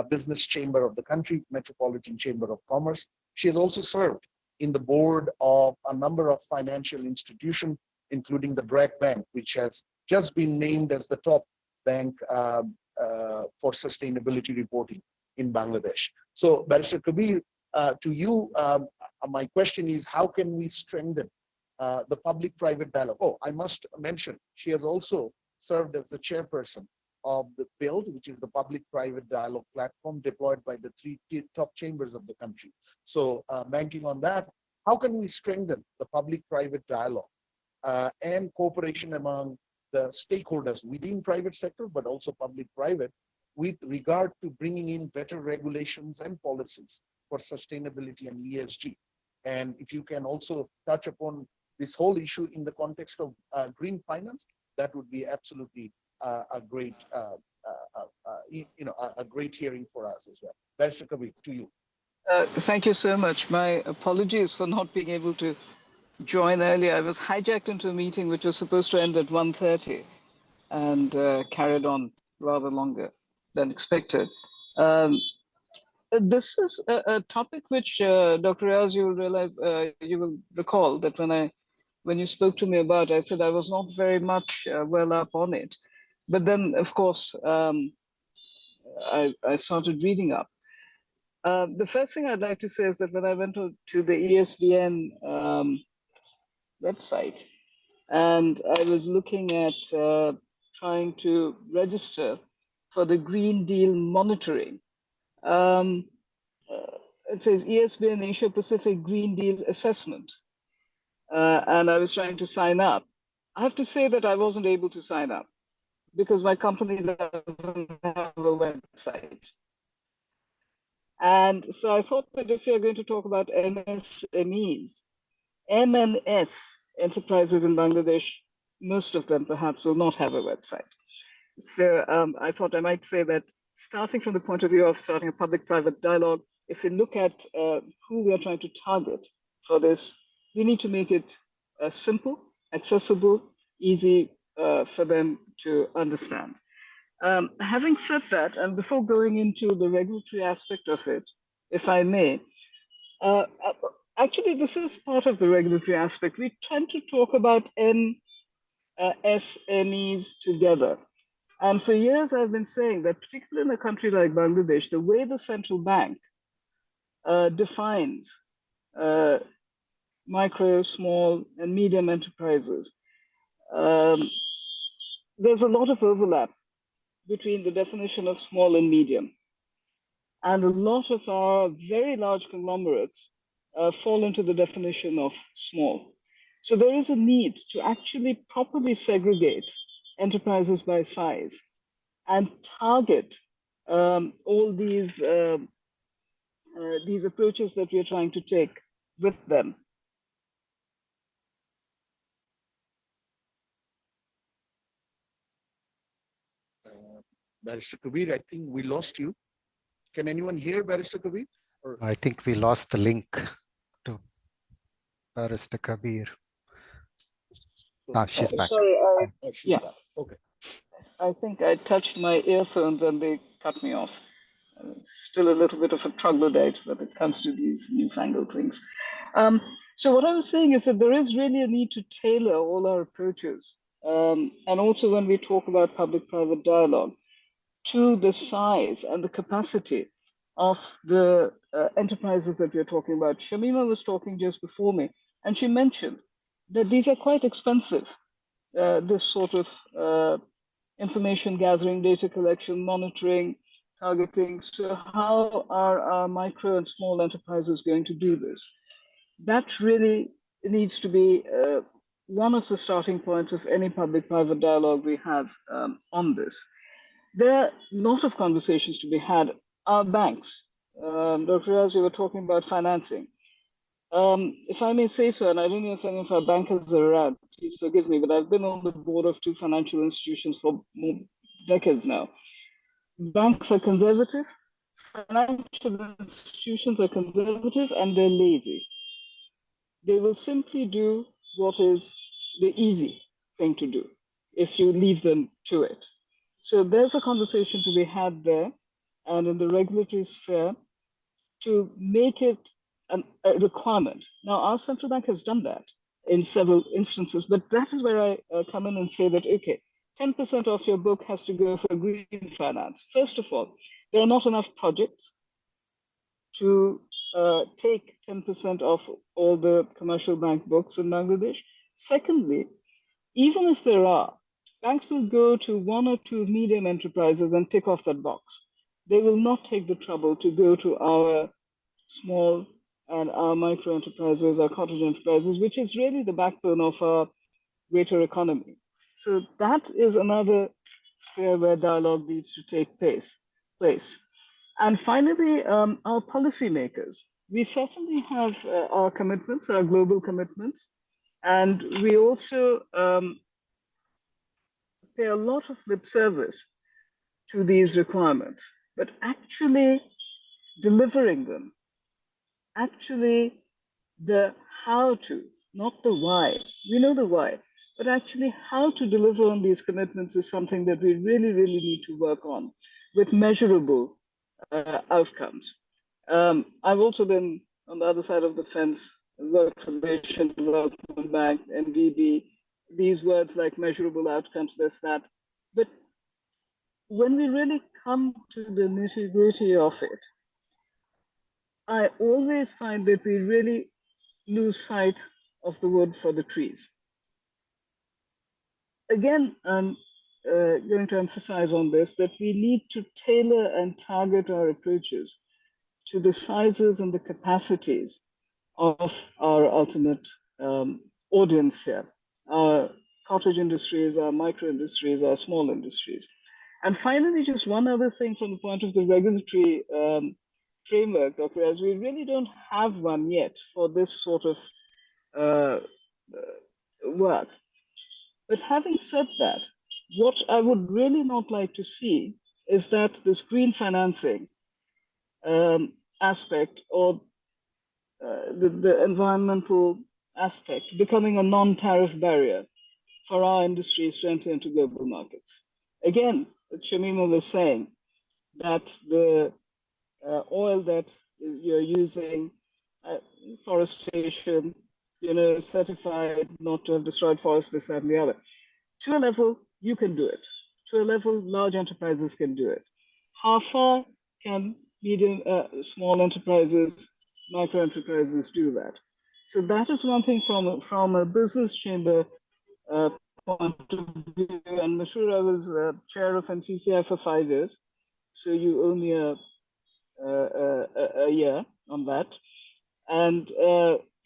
business chamber of the country, Metropolitan Chamber of Commerce. She has also served in the board of a number of financial institutions, including the BRAC Bank, which has just been named as the top bank for sustainability reporting in Bangladesh. So, Barrister Kabir, to you, my question is, how can we strengthen the public-private dialogue? Oh, I must mention, she has also served as the chairperson of the BUILD, which is the public-private dialogue platform deployed by the 3 top chambers of the country. So banking on that, how can we strengthen the public-private dialogue and cooperation among the stakeholders within private sector, but also public-private, with regard to bringing in better regulations and policies for sustainability and ESG? And if you can also touch upon this whole issue in the context of green finance, that would be absolutely a great, a great hearing for us as well. Barrister Kabir, to you. Thank you so much. My apologies for not being able to join earlier. I was hijacked into a meeting which was supposed to end at 1:30 and carried on rather longer than expected. This is a topic which, Dr. Riaz, you will realize, you will recall that when you spoke to me about, I said I was not very much well up on it. But then, of course, I started reading up. The first thing I'd like to say is that when I went to the ESBN website, and I was looking at trying to register for the Green Deal monitoring, it says ESBN Asia-Pacific Green Deal assessment. And I was trying to sign up. I have to say that I wasn't able to sign up because my company doesn't have a website. And so I thought that if you're going to talk about MSMEs, MMS enterprises in Bangladesh, most of them perhaps will not have a website. So I thought I might say that starting from the point of view of starting a public-private dialogue, if we look at who we are trying to target for this, we need to make it simple, accessible, easy for them to understand. Having said that, and before going into the regulatory aspect of it, if I may, uh, uh, actually, this is part of the regulatory aspect. We tend to talk about SMEs together. And for years, I've been saying that, particularly in a country like Bangladesh, the way the central bank defines uh, micro, small, and medium enterprises, um, there's a lot of overlap between the definition of small and medium. And a lot of our very large conglomerates fall into the definition of small. So there is a need to actually properly segregate enterprises by size and target all these approaches that we are trying to take with them. Barrister Kabir, I think we lost you. Can anyone hear Barrister Kabir? Or... I think we lost the link to Barrister Kabir. Ah, she's back. Sorry, she's back. Okay. I think I touched my earphones and they cut me off. Still a little bit of a troglodyte when it comes to these newfangled things. So what I was saying is that there is really a need to tailor all our approaches, and also when we talk about public-private dialogue, to the size and the capacity of the enterprises that we're talking about. Shamima was talking just before me, and she mentioned that these are quite expensive, this sort of information gathering, data collection, monitoring, targeting. So how are our micro and small enterprises going to do this? That really needs to be one of the starting points of any public-private dialogue we have on this. There are a lot of conversations to be had. Our banks, Dr. Raz, you were talking about financing. If I may say so, and I don't know if any of our bankers are around, please forgive me, but I've been on the board of 2 financial institutions for more decades now. Banks are conservative, financial institutions are conservative, and they're lazy. They will simply do what is the easy thing to do if you leave them to it. So there's a conversation to be had there, and in the regulatory sphere, to make it a requirement. Now, our central bank has done that in several instances, but that is where I come in and say that, okay, 10% of your book has to go for green finance. First of all, there are not enough projects to take 10% of all the commercial bank books in Bangladesh. Secondly, even if there are, banks will go to 1 or 2 medium enterprises and tick off that box. They will not take the trouble to go to our small and our micro enterprises, our cottage enterprises, which is really the backbone of our greater economy. So that is another sphere where dialogue needs to take place. And finally, our policymakers. We certainly have our commitments, our global commitments, and we also pay a lot of lip service to these requirements, but actually delivering them, actually the how to, not the why. We know the why, but actually how to deliver on these commitments is something that we really, really need to work on with measurable outcomes. I've also been on the other side of the fence, worked for the Asian Development Bank, MDB, these words like measurable outcomes, this, that. But when we really come to the nitty-gritty of it, I always find that we really lose sight of the wood for the trees. Again, I'm going to emphasize on this that we need to tailor and target our approaches to the sizes and the capacities of our ultimate audience here, our cottage industries, our micro industries, our small industries. And finally, just one other thing from the point of the regulatory framework, Dr. As we really don't have one yet for this sort of work. But having said that, What I would really not like to see is that this green financing aspect, or the environmental aspect, becoming a non-tariff barrier for our industries to enter into global markets. Again, Shamima was saying that the oil that you're using, forestation, certified not to have destroyed forests, this, that, and the other. To a level, you can do it. To a level, large enterprises can do it. How far can medium, small enterprises, micro enterprises do that? So that is one thing from a business chamber uh, point of view. And Mashur, I was chair of MCCI for 5 years, so you owe me a year on that. And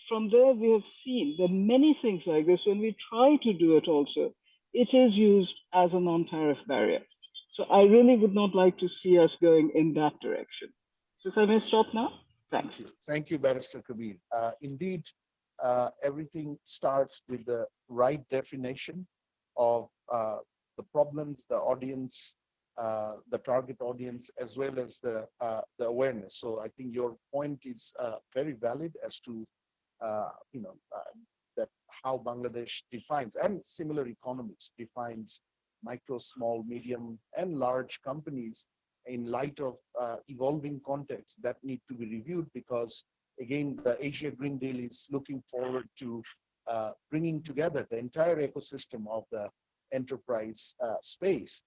from there, we have seen that many things like this, when we try to do it also, it is used as a non-tariff barrier. So I really would not like to see us going in that direction. So if I may stop now, thanks. Thank you, Barrister Kabir. Indeed, everything starts with the right definition of the problems, the audience, the target audience, as well as the awareness. So I think your point is very valid as to that how Bangladesh defines, and similar economies defines, micro, small, medium, and large companies in light of evolving contexts that need to be reviewed, because again, the Asia Green Deal is looking forward to bringing together the entire ecosystem of the enterprise space,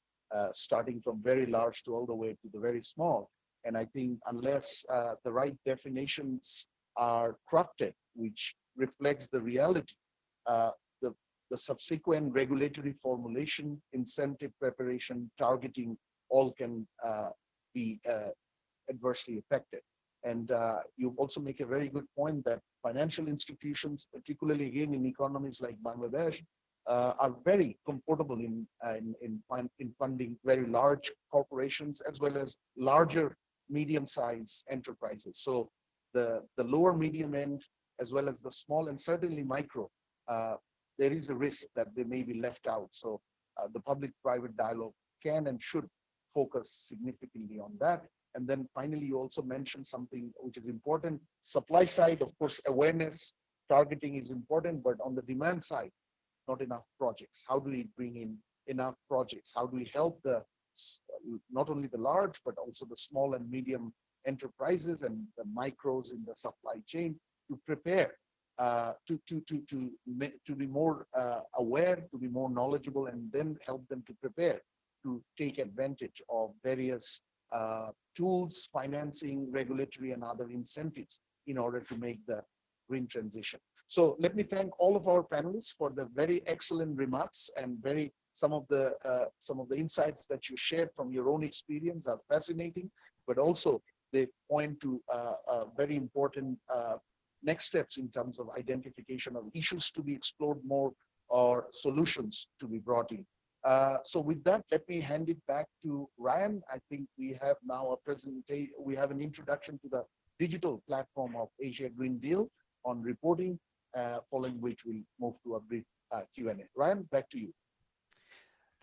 starting from very large to all the way to the very small. And I think unless the right definitions are crafted, which reflects the reality, the subsequent regulatory formulation, incentive preparation, targeting, all can be adversely affected. And you also make a very good point that financial institutions, particularly again in economies like Bangladesh, are very comfortable in funding very large corporations as well as larger medium-sized enterprises. So the lower medium end, as well as the small and certainly micro, there is a risk that they may be left out. So the public-private dialogue can and should focus significantly on that. And then finally, you also mentioned something which is important. Supply side, of course, awareness, targeting is important, but on the demand side, not enough projects. How do we bring in enough projects? How do we help the not only the large, but also the small and medium enterprises and the micros in the supply chain to prepare, to be more aware, to be more knowledgeable, and then help them to prepare to take advantage of various tools, financing, regulatory, and other incentives in order to make the green transition. So let me thank all of our panelists for the very excellent remarks, and some of the insights that you shared from your own experience are fascinating, but also they point to very important next steps in terms of identification of issues to be explored more or solutions to be brought in. So with that, let me hand it back to Ryan. I think we have now a presentation. We have an introduction to the digital platform of Asia Green Deal on reporting, following which we'll move to a brief Q&A. Ryan, back to you.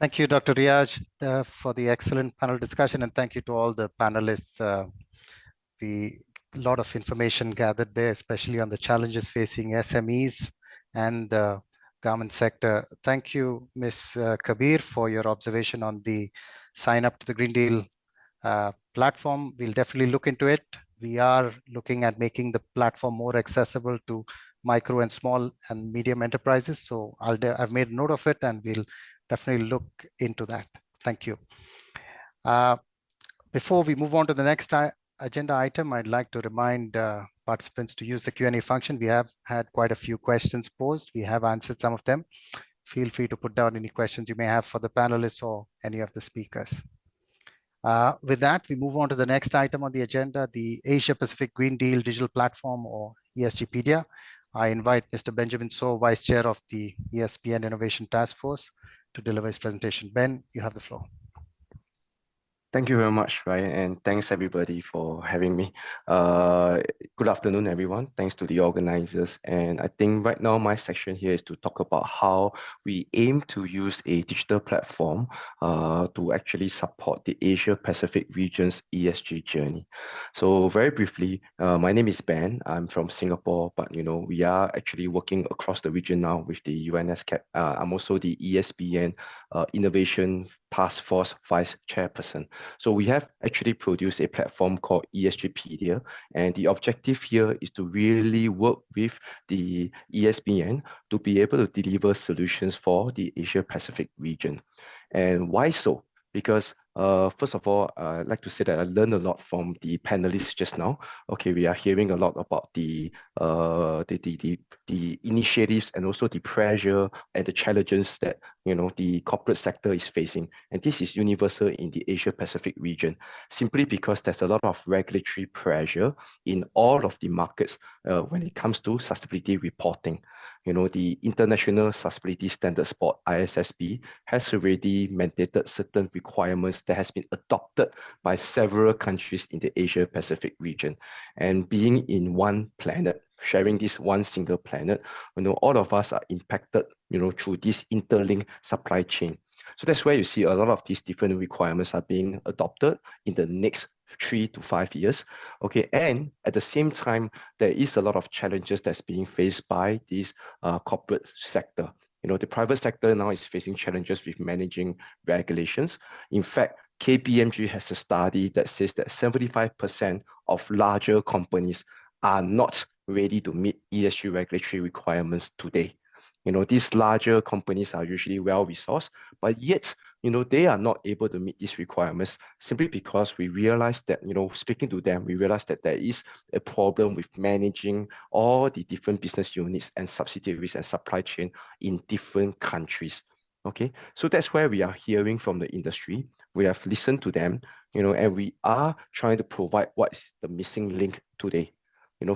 Thank you, Dr. Riaz, for the excellent panel discussion, and thank you to all the panelists. A lot of information gathered there, especially on the challenges facing SMEs and the government sector. Thank you, Ms. Kabir, for your observation on the sign up to the Green Deal platform. We'll definitely look into it. We are looking at making the platform more accessible to micro and small and medium enterprises. So I've made note of it, and we'll definitely look into that. Thank you. Before we move on to the next agenda item, I'd like to remind participants to use the Q&A function. We have had quite a few questions posed. We have answered some of them. Feel free to put down any questions you may have for the panelists or any of the speakers. With that, we move on to the next item on the agenda, the Asia-Pacific Green Deal Digital Platform, or ESGpedia. I invite Mr. Benjamin So, Vice Chair of the ESBN Innovation Task Force, to deliver his presentation. Ben, you have the floor. Thank you very much, Ryan, and thanks everybody for having me. Good afternoon, everyone. Thanks to the organizers. And I think right now my section here is to talk about how we aim to use a digital platform to actually support the Asia-Pacific region's ESG journey. So very briefly, my name is Ben. I'm from Singapore, but we are actually working across the region now with the UNSCAP. I'm also the ESBN Innovation Task Force Vice Chairperson. So we have actually produced a platform called ESGpedia, and the objective here is to really work with the ESBN to be able to deliver solutions for the Asia Pacific region. And why so? Because first of all, I'd like to say that I learned a lot from the panelists just now. Okay, we are hearing a lot about the initiatives and also the pressure and the challenges that the corporate sector is facing, and this is universal in the Asia Pacific region, simply because there's a lot of regulatory pressure in all of the markets when it comes to sustainability reporting. The International Sustainability Standards Board (ISSB) has already mandated certain requirements that has been adopted by several countries in the Asia Pacific region, and being in one planet, sharing this one single planet, all of us are impacted, through this interlinked supply chain. So that's where you see a lot of these different requirements are being adopted in the next 3 to 5 years. Okay, and at the same time, there is a lot of challenges that's being faced by this corporate sector. The private sector now is facing challenges with managing regulations. In fact, KPMG has a study that says that 75% of larger companies are not ready to meet ESG regulatory requirements today. These larger companies are usually well-resourced, but yet, they are not able to meet these requirements simply because we realize that, speaking to them, we realize that there is a problem with managing all the different business units and subsidiaries and supply chain in different countries. Okay, so that's where we are hearing from the industry. We have listened to them, and we are trying to provide what is the missing link today.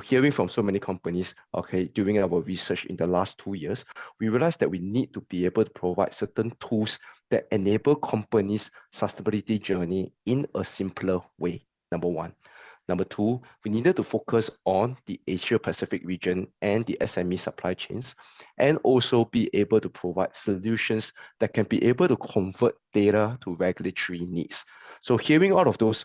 Hearing from so many companies, okay, during our research in the last 2 years, we realized that we need to be able to provide certain tools that enable companies' sustainability journey in a simpler way, number one. Number two, we needed to focus on the Asia Pacific region and the SME supply chains, and also be able to provide solutions that can be able to convert data to regulatory needs. So hearing all of those,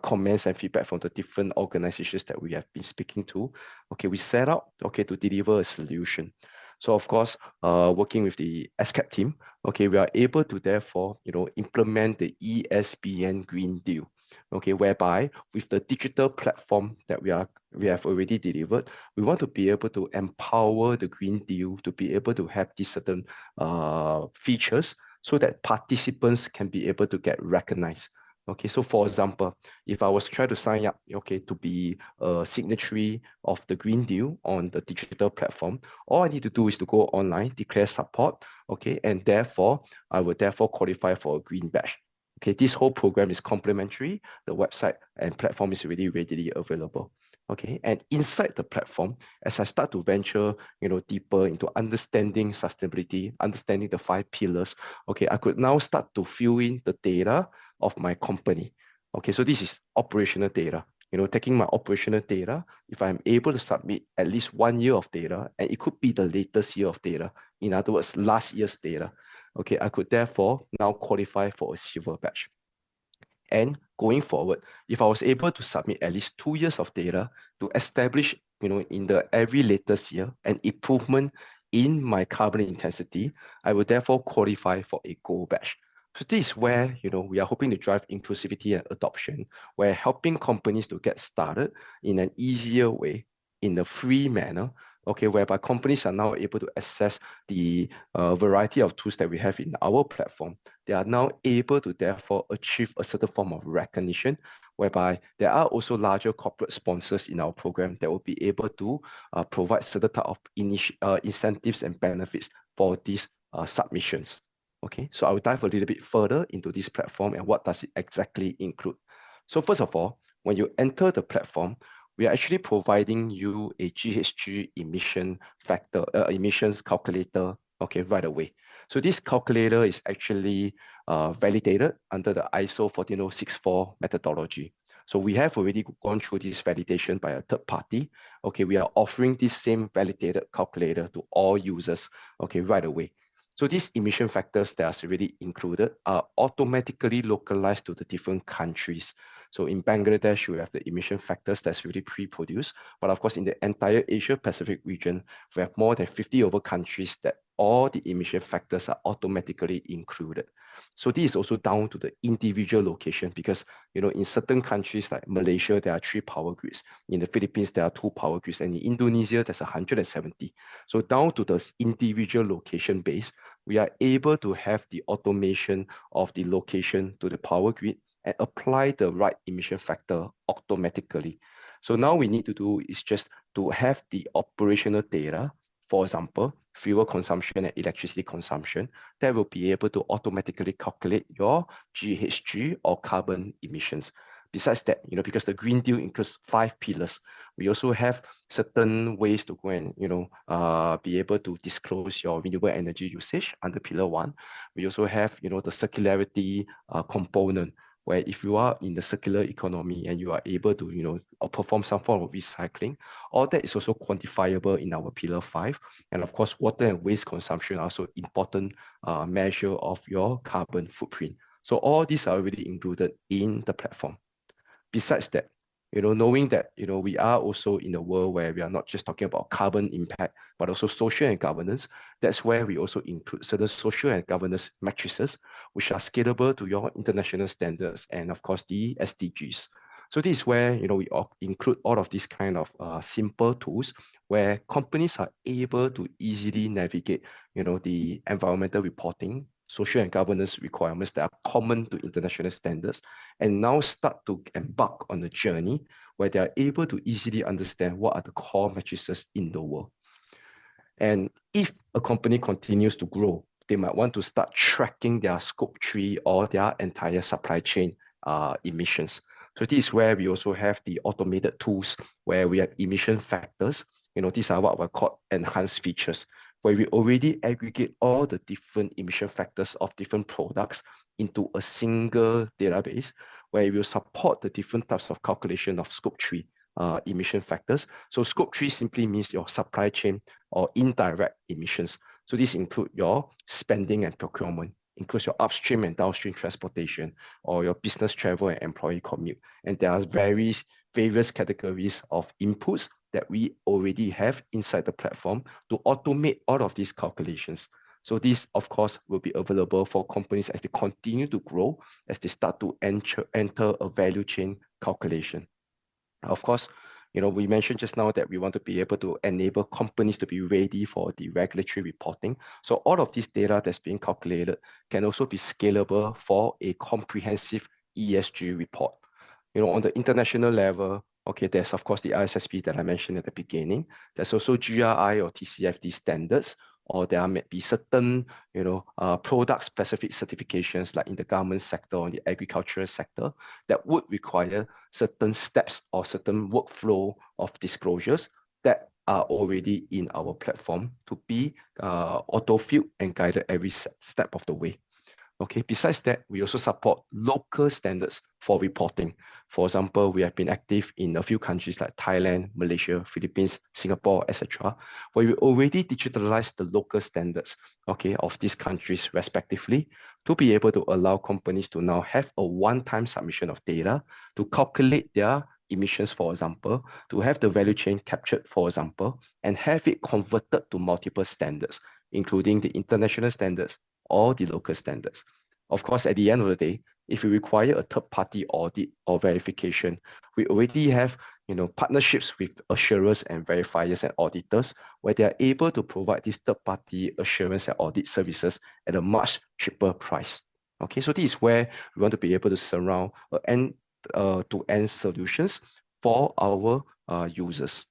comments and feedback from the different organizations that we have been speaking to, okay, we set out, okay, to deliver a solution. So of course, working with the ESCAP team, okay, we are able to therefore, implement the ESBN Green Deal, okay, whereby with the digital platform that we have already delivered, we want to be able to empower the Green Deal to be able to have these certain features so that participants can be able to get recognized. Okay, so for example, if I was trying to sign up, okay, to be a signatory of the Green Deal on the digital platform, all I need to do is to go online, declare support, okay, and therefore, I will therefore qualify for a green badge. Okay, this whole program is complimentary. The website and platform is already readily available. Okay, and inside the platform, as I start to venture, deeper into understanding sustainability, understanding the 5 pillars, okay, I could now start to fill in the data of my company. Okay, so this is operational data. Taking my operational data, if I'm able to submit at least 1 year of data, and it could be the latest year of data, in other words, last year's data, okay, I could therefore now qualify for a silver badge. And going forward, if I was able to submit at least 2 years of data to establish, in the every latest year, an improvement in my carbon intensity, I will therefore qualify for a gold badge. So this is where, we are hoping to drive inclusivity and adoption. We're helping companies to get started in an easier way, in a free manner, okay, whereby companies are now able to access the variety of tools that we have in our platform. They are now able to therefore achieve a certain form of recognition, whereby there are also larger corporate sponsors in our program that will be able to provide certain type of incentives and benefits for these submissions. Okay, so I will dive a little bit further into this platform and what does it exactly include. So first of all, when you enter the platform, we are actually providing you a GHG emissions calculator, okay, right away. So this calculator is actually validated under the ISO 14064 methodology. So we have already gone through this validation by a third party. Okay, we are offering this same validated calculator to all users, okay, right away. So these emission factors that are already included are automatically localized to the different countries. So in Bangladesh, we have the emission factors that's really pre-produced. But of course, in the entire Asia-Pacific region, we have more than 50 over countries that all the emission factors are automatically included. So this is also down to the individual location because, you know, in certain countries like Malaysia, there are 3 power grids. In the Philippines, there are 2 power grids. And in Indonesia, there's 170. So down to the individual location base, we are able to have the automation of the location to the power grid and apply the right emission factor automatically. So now we need to do is just to have the operational data, for example, fuel consumption and electricity consumption, that will be able to automatically calculate your GHG or carbon emissions. Besides that, you know, because the Green Deal includes 5 pillars, we also have certain ways to go and, you know, be able to disclose your renewable energy usage under pillar 1. We also have, you know, the circularity component, where if you are in the circular economy and you are able to, you know, perform some form of recycling, all that is also quantifiable in our pillar 5. And of course, water and waste consumption are also important measure of your carbon footprint. So all these are already included in the platform. Besides that, you know, knowing that, you know, we are also in a world where we are not just talking about carbon impact, but also social and governance. That's where we also include certain social and governance matrices, which are scalable to your international standards and of course the SDGs. So this is where, you know, we include all of these kind of simple tools where companies are able to easily navigate, you know, the environmental reporting, social and governance requirements that are common to international standards, and now start to embark on a journey where they are able to easily understand what are the core matrices in the world. And if a company continues to grow, they might want to start tracking their scope 3 or their entire supply chain emissions. So this is where we also have the automated tools where we have emission factors. You know, these are what we call enhanced features, where we already aggregate all the different emission factors of different products into a single database, where we will support the different types of calculation of scope 3 emission factors. So scope 3 simply means your supply chain or indirect emissions. So this include your spending and procurement, includes your upstream and downstream transportation, or your business travel and employee commute. And there are various categories of inputs that we already have inside the platform to automate all of these calculations. So this, of course, will be available for companies as they continue to grow, as they start to enter a value chain calculation. Of course, you know, we mentioned just now that we want to be able to enable companies to be ready for the regulatory reporting. So all of this data that's being calculated can also be scalable for a comprehensive ESG report. You know, on the international level, okay, there's of course the ISSB that I mentioned at the beginning. There's also GRI or TCFD standards, or there may be certain, you know, product-specific certifications like in the government sector or the agricultural sector that would require certain steps or certain workflow of disclosures that are already in our platform to be auto-filled and guided every step of the way. Okay, besides that, we also support local standards for reporting. For example, we have been active in a few countries like Thailand, Malaysia, Philippines, Singapore, etc., where we already digitalized the local standards, okay, of these countries respectively, to be able to allow companies to now have a one-time submission of data to calculate their emissions, for example, to have the value chain captured, for example, and have it converted to multiple standards, including the international standards or the local standards. Of course, at the end of the day, if we require a third-party audit or verification, we already have, you know, partnerships with assurers and verifiers and auditors where they are able to provide these third-party assurance and audit services at a much cheaper price. Okay, so this is where we want to be able to surround end-to-end solutions for our users.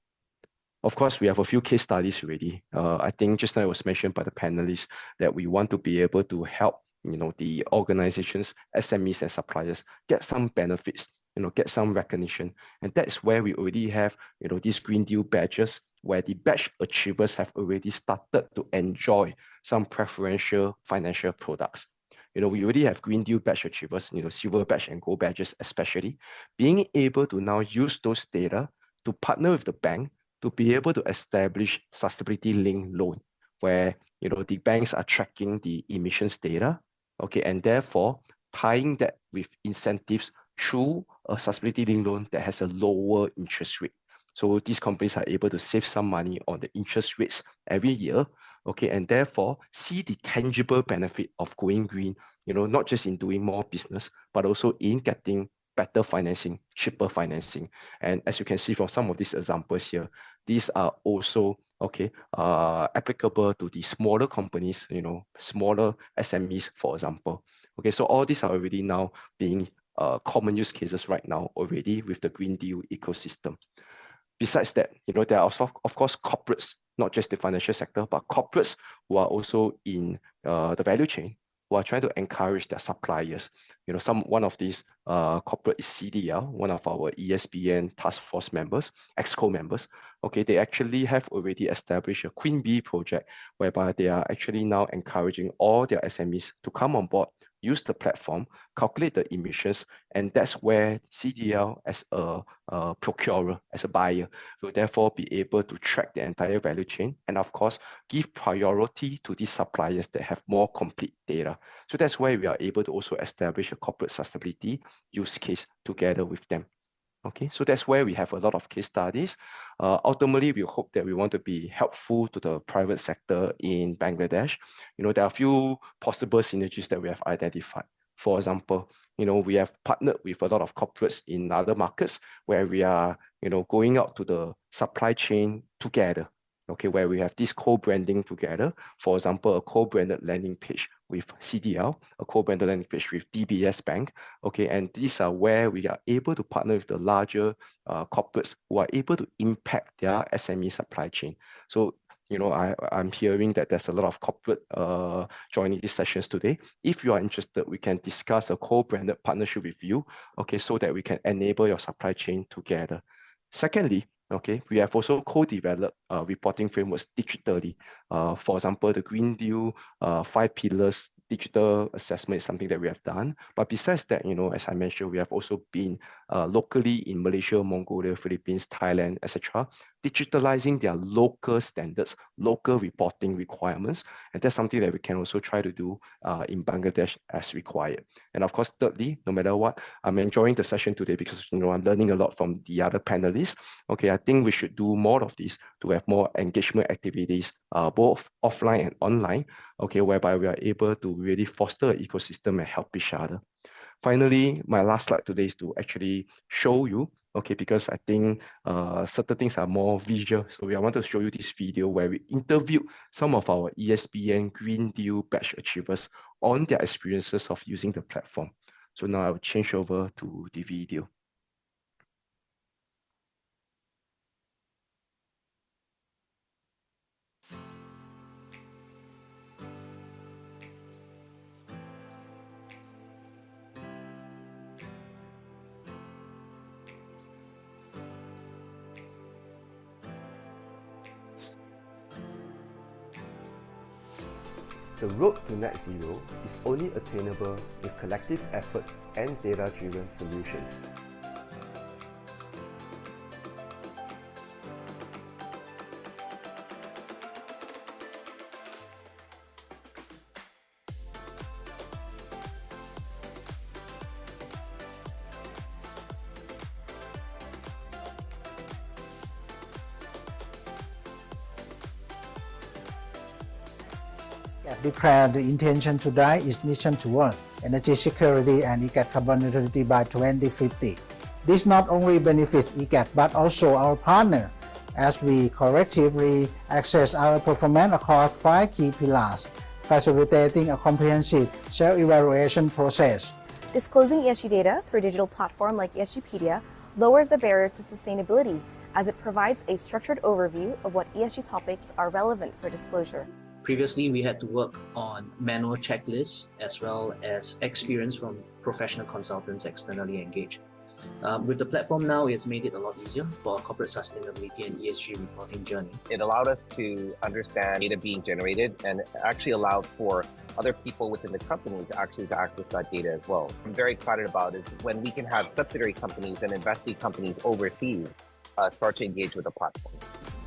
Of course, we have a few case studies already. I think just now it was mentioned by the panelists that we want to be able to help, you know, the organizations, SMEs and suppliers get some benefits, you know, get some recognition. And that's where we already have, you know, these Green Deal badges where the batch achievers have already started to enjoy some preferential financial products. We already have Green Deal batch achievers, silver batch and gold badges especially, being able to now use those data to partner with the bank to be able to establish sustainability-linked loan, where the banks are tracking the emissions data, okay, and therefore tying that with incentives through a sustainability-linked loan that has a lower interest rate. So these companies are able to save some money on the interest rates every year, okay, and therefore see the tangible benefit of going green, not just in doing more business, but also in getting better financing, cheaper financing. And as you can see from some of these examples here, these are also applicable to the smaller companies, smaller SMEs, for example. Okay, so all these are already now being common use cases right now already with the Green Deal ecosystem. Besides that, there are also, of course, corporates, not just the financial sector, but corporates who are also in the value chain, who are trying to encourage their suppliers. One of these corporate is CDL, one of our ESBN task force members, EXCO members. Okay, they actually have already established a Queen Bee project, whereby they are actually now encouraging all their SMEs to come on board, use the platform, calculate the emissions, and that's where CDL as a procurer, as a buyer, will therefore be able to track the entire value chain and, of course, give priority to these suppliers that have more complete data. So that's why we are able to also establish a corporate sustainability use case together with them. Okay, so that's where we have a lot of case studies. Ultimately, we hope that we want to be helpful to the private sector in Bangladesh. There are a few possible synergies that we have identified. For example, we have partnered with a lot of corporates in other markets where we are, going out to the supply chain together. Okay, where we have this co-branding together. For example, a co-branded landing page with CDL, a co-branded landing page with DBS Bank. Okay, and these are where we are able to partner with the larger corporates who are able to impact their SME supply chain. So, I'm hearing that there's a lot of corporate joining these sessions today. If you are interested, we can discuss a co-branded partnership with you, okay, so that we can enable your supply chain together. Secondly, okay, we have also co-developed reporting frameworks digitally. For example, the Green Deal 5 pillars digital assessment is something that we have done. But besides that, as I mentioned, we have also been locally in Malaysia, Mongolia, Philippines, Thailand, etc., digitalizing their local standards, local reporting requirements. And that's something that we can also try to do in Bangladesh as required. And of course, thirdly, no matter what, I'm enjoying the session today because, I'm learning a lot from the other panelists. Okay, I think we should do more of this to have more engagement activities, both offline and online, okay, whereby we are able to really foster an ecosystem and help each other. Finally, my last slide today is to actually show you, okay, because I think certain things are more visual. So I want to show you this video where we interviewed some of our ESBN Green Deal batch achievers on their experiences of using the platform. So now I will change over to the video. The road to net zero is only attainable with collective effort and data-driven solutions. Declared the intention to drive its mission toward energy security and ESCAP carbon neutrality by 2050. This not only benefits ESCAP but also our partner as we collectively access our performance across 5 key pillars, facilitating a comprehensive self-evaluation process. Disclosing ESG data through a digital platform like ESGpedia lowers the barrier to sustainability as it provides a structured overview of what ESG topics are relevant for disclosure. Previously, we had to work on manual checklists as well as experience from professional consultants externally engaged. With the platform now, it's made it a lot easier for our corporate sustainability and ESG reporting journey. It allowed us to understand data being generated and actually allowed for other people within the company to actually access that data as well. I'm very excited about is when we can have subsidiary companies and investee companies overseas start to engage with the platform.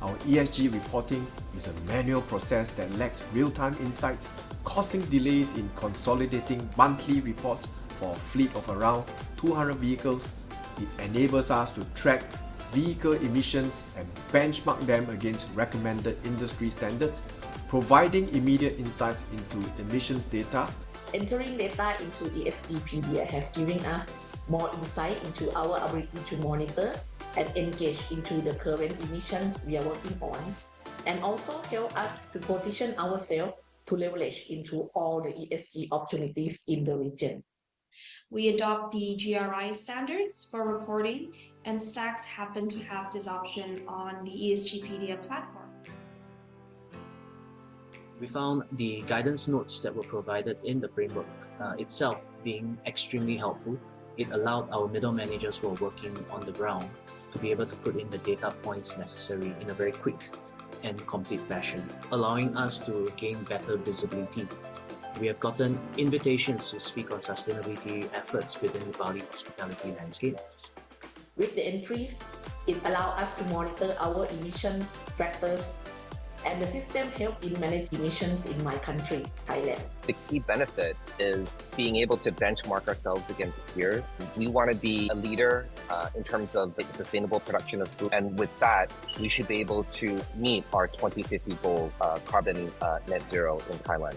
Our ESG reporting is a manual process that lacks real-time insights, causing delays in consolidating monthly reports for a fleet of around 200 vehicles. It enables us to track vehicle emissions and benchmark them against recommended industry standards, providing immediate insights into emissions data. Entering data into ESGpedia has given us more insight into our ability to monitor and engage into the current emissions we are working on, and also help us to position ourselves to leverage into all the ESG opportunities in the region. We adopt the GRI standards for reporting, and Stacks happen to have this option on the ESGpedia platform. We found the guidance notes that were provided in the framework itself being extremely helpful. It allowed our middle managers who are working on the ground to be able to put in the data points necessary in a very quick and complete fashion, allowing us to gain better visibility. We have gotten invitations to speak on sustainability efforts within the Bali hospitality landscape. With the entries, it allows us to monitor our emission factors, and the system helps in managing emissions in my country, Thailand. The key benefit is being able to benchmark ourselves against peers. We want to be a leader in terms of the sustainable production of food, and with that, we should be able to meet our 2050 goal, carbon net zero in Thailand.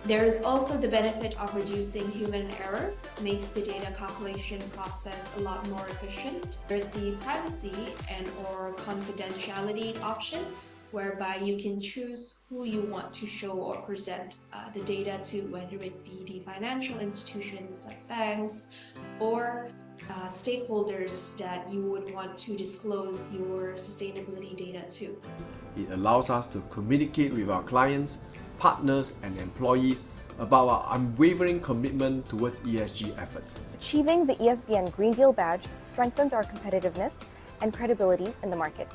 There is also the benefit of reducing human error, makes the data calculation process a lot more efficient. There's the privacy and or confidentiality option, whereby you can choose who you want to show or present the data to, whether it be the financial institutions like banks or stakeholders that you would want to disclose your sustainability data to. It allows us to communicate with our clients, partners and employees about our unwavering commitment towards ESG efforts. Achieving the ESBN Green Deal badge strengthens our competitiveness and credibility in the market.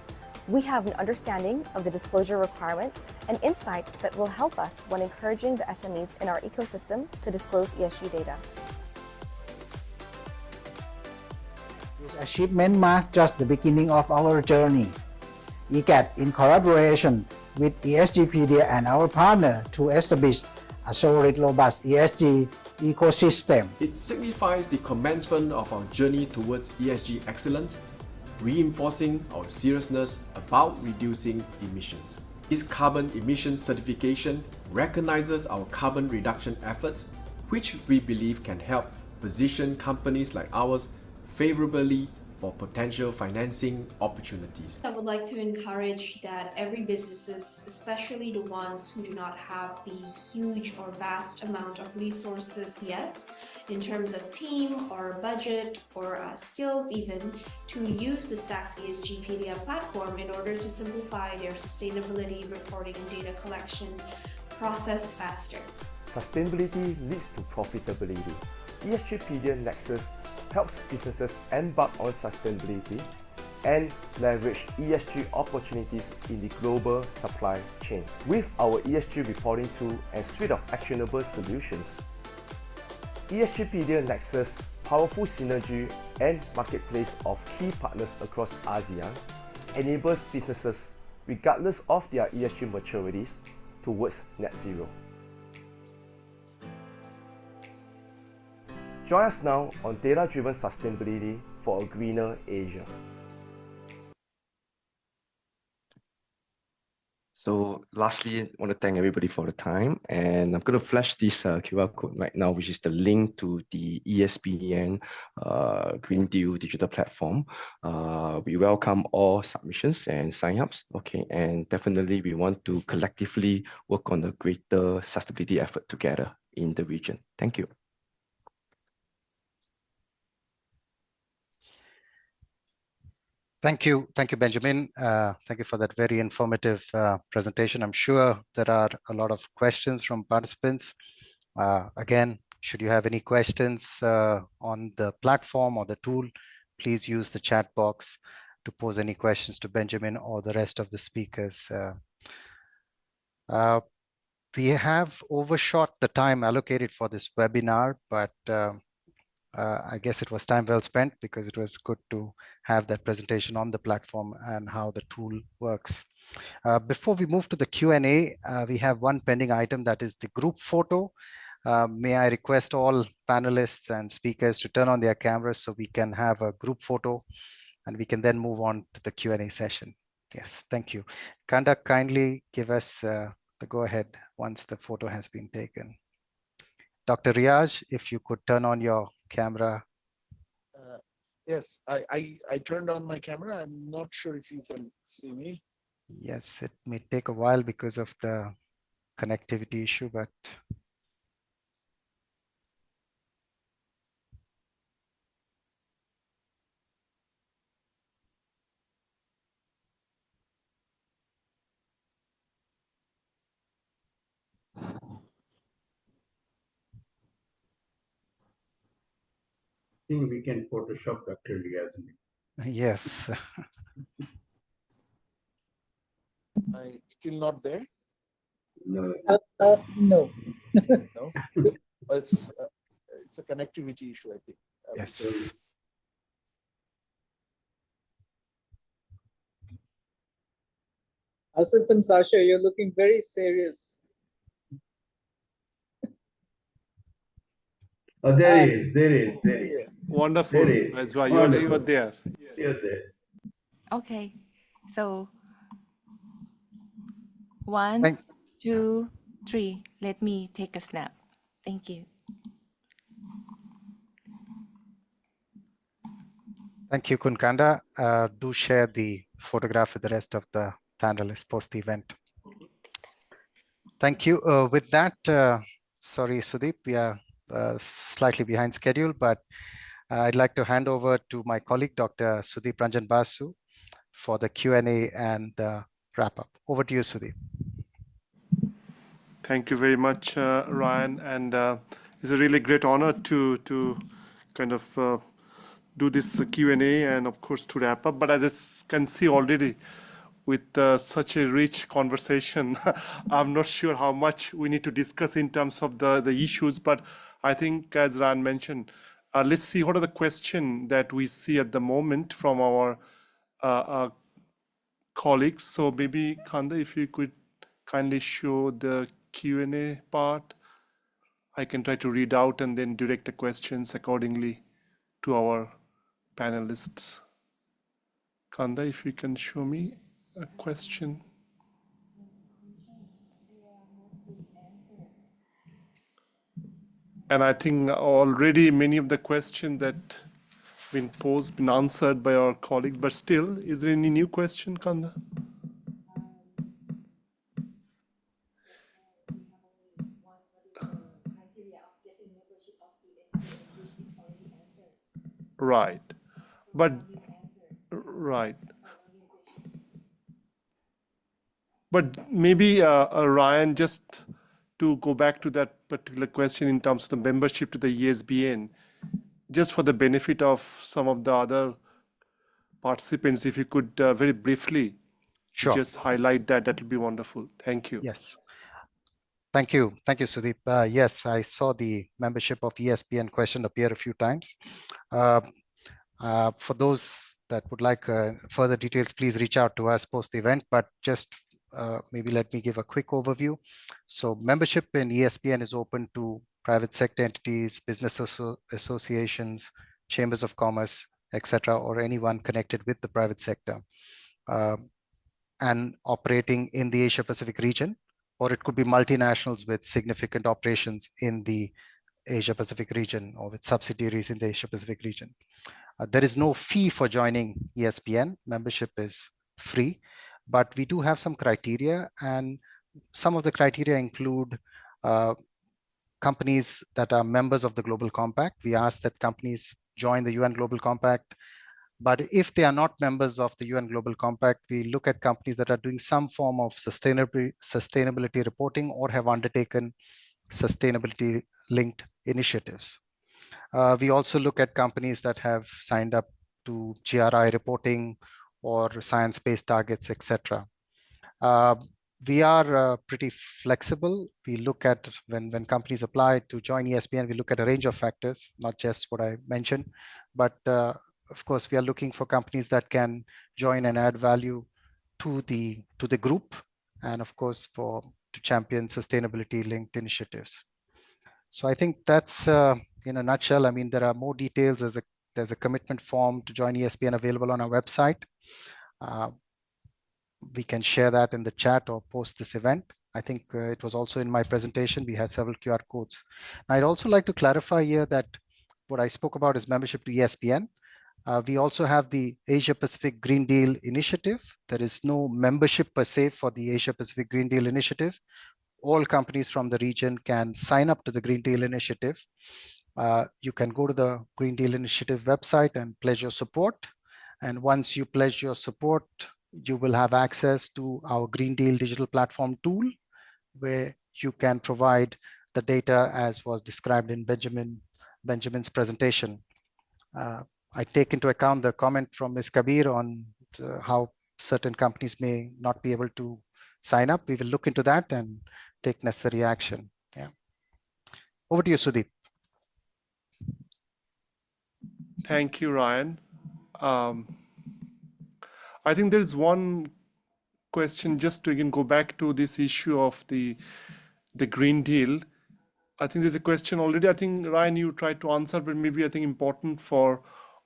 We have an understanding of the disclosure requirements and insight that will help us when encouraging the SMEs in our ecosystem to disclose ESG data. This achievement marks just the beginning of our journey. ECAT, in collaboration with ESGpedia and our partner, to establish a solid, robust ESG ecosystem. It signifies the commencement of our journey towards ESG excellence, reinforcing our seriousness about reducing emissions. This carbon emission certification recognizes our carbon reduction efforts, which we believe can help position companies like ours favorably for potential financing opportunities. I would like to encourage that every businesses, especially the ones who do not have the huge or vast amount of resources yet, in terms of team or budget or skills even, to use the Stacks ESGpedia platform in order to simplify their sustainability reporting and data collection process faster. Sustainability leads to profitability. ESGpedia Nexus helps businesses embark on sustainability and leverage ESG opportunities in the global supply chain. With our ESG reporting tool and suite of actionable solutions, ESGpedia Nexus powerful synergy and marketplace of key partners across ASEAN enables businesses, regardless of their ESG maturities, towards net zero. Join us now on data-driven sustainability for a greener Asia. So lastly, I want to thank everybody for the time, and I'm going to flash this QR code right now, which is the link to the ESBN Green Deal digital platform. We welcome all submissions and sign-ups, okay, and definitely we want to collectively work on a greater sustainability effort together in the region. Thank you. Thank you, Benjamin. Thank you for that very informative presentation. I'm sure there are a lot of questions from participants. Again, should you have any questions on the platform or the tool, please use the chat box to pose any questions to Benjamin or the rest of the speakers. We have overshot the time allocated for this webinar, but I guess it was time well spent because it was good to have that presentation on the platform and how the tool works. Before we move to the Q&A, we have one pending item, that is the group photo. May I request all panelists and speakers to turn on their cameras so we can have a group photo and we can then move on to the Q&A session. Yes, thank you. Kanda, kindly give us the go-ahead once the photo has been taken. Dr. Riaz, if you could turn on your camera. Yes, I turned on my camera. I'm not sure if you can see me. Yes, it may take a while because of the connectivity issue, but I think we can Photoshop Dr. Riaz. yes. I'm still not there. No. No. No. It's a connectivity issue, I think. Yes. Asif and Sasha, you're looking very serious. Oh, there is. Wonderful. That's why you're there. You're there. Okay, so 1, 2, 3. Let me take a snap. Thank you. Thank you, Kunkanda. Do share the photograph with the rest of the panelists post the event. Thank you. With that, sorry, Sudeep, we are slightly behind schedule, but I'd like to hand over to my colleague, Dr. Sudeep Ranjan Basu, for the Q&A and the wrap-up. Over to you, Sudeep. Thank you very much, Ryan. And it's a really great honor to kind of do this Q&A and, of course, to wrap up. But I just can see already with such a rich conversation, I'm not sure how much we need to discuss in terms of the issues. But I think, as Ryan mentioned, let's see what are the questions that we see at the moment from our colleagues. So maybe, Kanda, if you could kindly show the Q&A part, I can try to read out and then direct the questions accordingly to our panelists. Kanda, if you can show me a question. And I think already many of the questions that been posed, been answered by our colleagues, but still, is there any new question, Kanda? Right, but right. But maybe Ryan, just to go back to that particular question in terms of the membership to the ESBN, just for the benefit of some of the other participants, if you could very briefly just highlight that, that would be wonderful. Thank you. Yes. Thank you, Sudeep. Yes, I saw the membership of ESPN question appear a few times. For those that would like further details, please reach out to us post the event, but just maybe let me give a quick overview. So membership in ESPN is open to private sector entities, business associations, chambers of commerce, etc., or anyone connected with the private sector and operating in the Asia-Pacific region, or it could be multinationals with significant operations in the Asia-Pacific region or with subsidiaries in the Asia-Pacific region. There is no fee for joining ESPN. Membership is free, but we do have some criteria, and some of the criteria include companies that are members of the Global Compact. We ask that companies join the UN Global Compact, but if they are not members of the UN Global Compact, we look at companies that are doing some form of sustainability reporting or have undertaken sustainability-linked initiatives. We also look at companies that have signed up to GRI reporting or science-based targets, etc. We are pretty flexible. We look at when companies apply to join ESBN, we look at a range of factors, not just what I mentioned, but of course, we are looking for companies that can join and add value to the group, and of course, to champion sustainability-linked initiatives. So I think that's in a nutshell. I mean, there are more details. There's a commitment form to join ESBN available on our website. We can share that in the chat or post this event. I think it was also in my presentation. We had several QR codes. I'd also like to clarify here that what I spoke about is membership to ESBN. We also have the Asia-Pacific Green Deal initiative. There is no membership per se for the Asia-Pacific Green Deal initiative. All companies from the region can sign up to the Green Deal initiative. You can go to the Green Deal initiative website and pledge your support. And once you pledge your support, you will have access to our Green Deal digital platform tool, where you can provide the data as was described in Benjamin's presentation. I take into account the comment from Ms. Kabir on how certain companies may not be able to sign up. We will look into that and take necessary action. Yeah. Over to you, Sudeep. Thank you, Ryan. I think there's one question, just to again go back to this issue of the Green Deal. I think there's a question already. I think, Ryan, you tried to answer, but maybe I think important for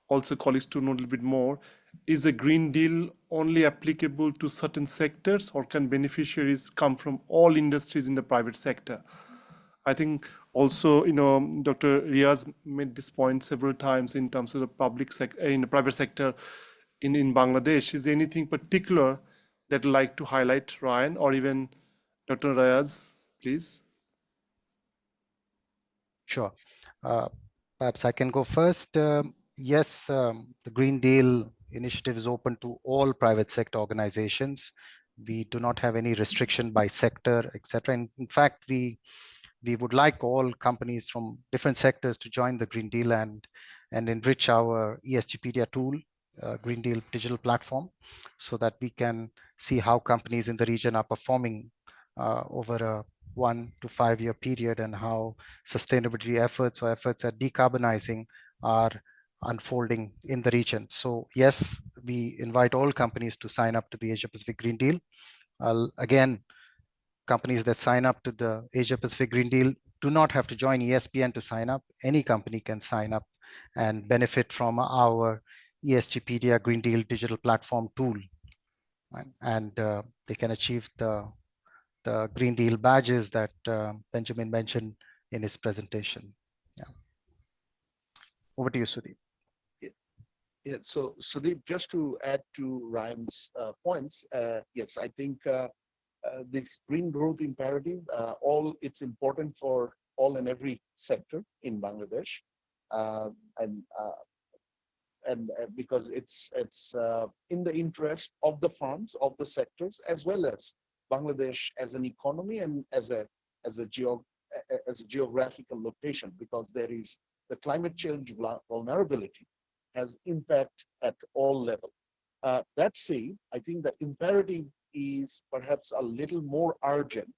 also colleagues to know a little bit more. Is the Green Deal only applicable to certain sectors, or can beneficiaries come from all industries in the private sector? I think also, Dr. Riaz made this point several times in terms of the public sector, in the private sector in Bangladesh. Is there anything particular that you'd like to highlight, Ryan, or even Dr. Riaz, please? Sure. Perhaps I can go first. Yes, the Green Deal initiative is open to all private sector organizations. We do not have any restriction by sector, etc. In fact, we would like all companies from different sectors to join the Green Deal and enrich our ESGpedia tool, Green Deal digital platform, so that we can see how companies in the region are performing over a 1 to 5 year period, and how sustainability efforts or efforts at decarbonizing are unfolding in the region. So yes, we invite all companies to sign up to the Asia-Pacific Green Deal. Again, companies that sign up to the Asia-Pacific Green Deal do not have to join ESBN to sign up. Any company can sign up and benefit from our ESGpedia Green Deal digital platform tool. Right? And they can achieve the Green Deal badges that Benjamin mentioned in his presentation. Yeah. Over to you, Sudeep. Yeah, so Sudeep, just to add to Ryan's points, yes, I think this green growth imperative, it's important for all and every sector in Bangladesh, and because it's in the interest of the firms, of the sectors, as well as Bangladesh as an economy and as a geographical location, because there is the climate change vulnerability has impact at all levels. That said, I think the imperative is perhaps a little more urgent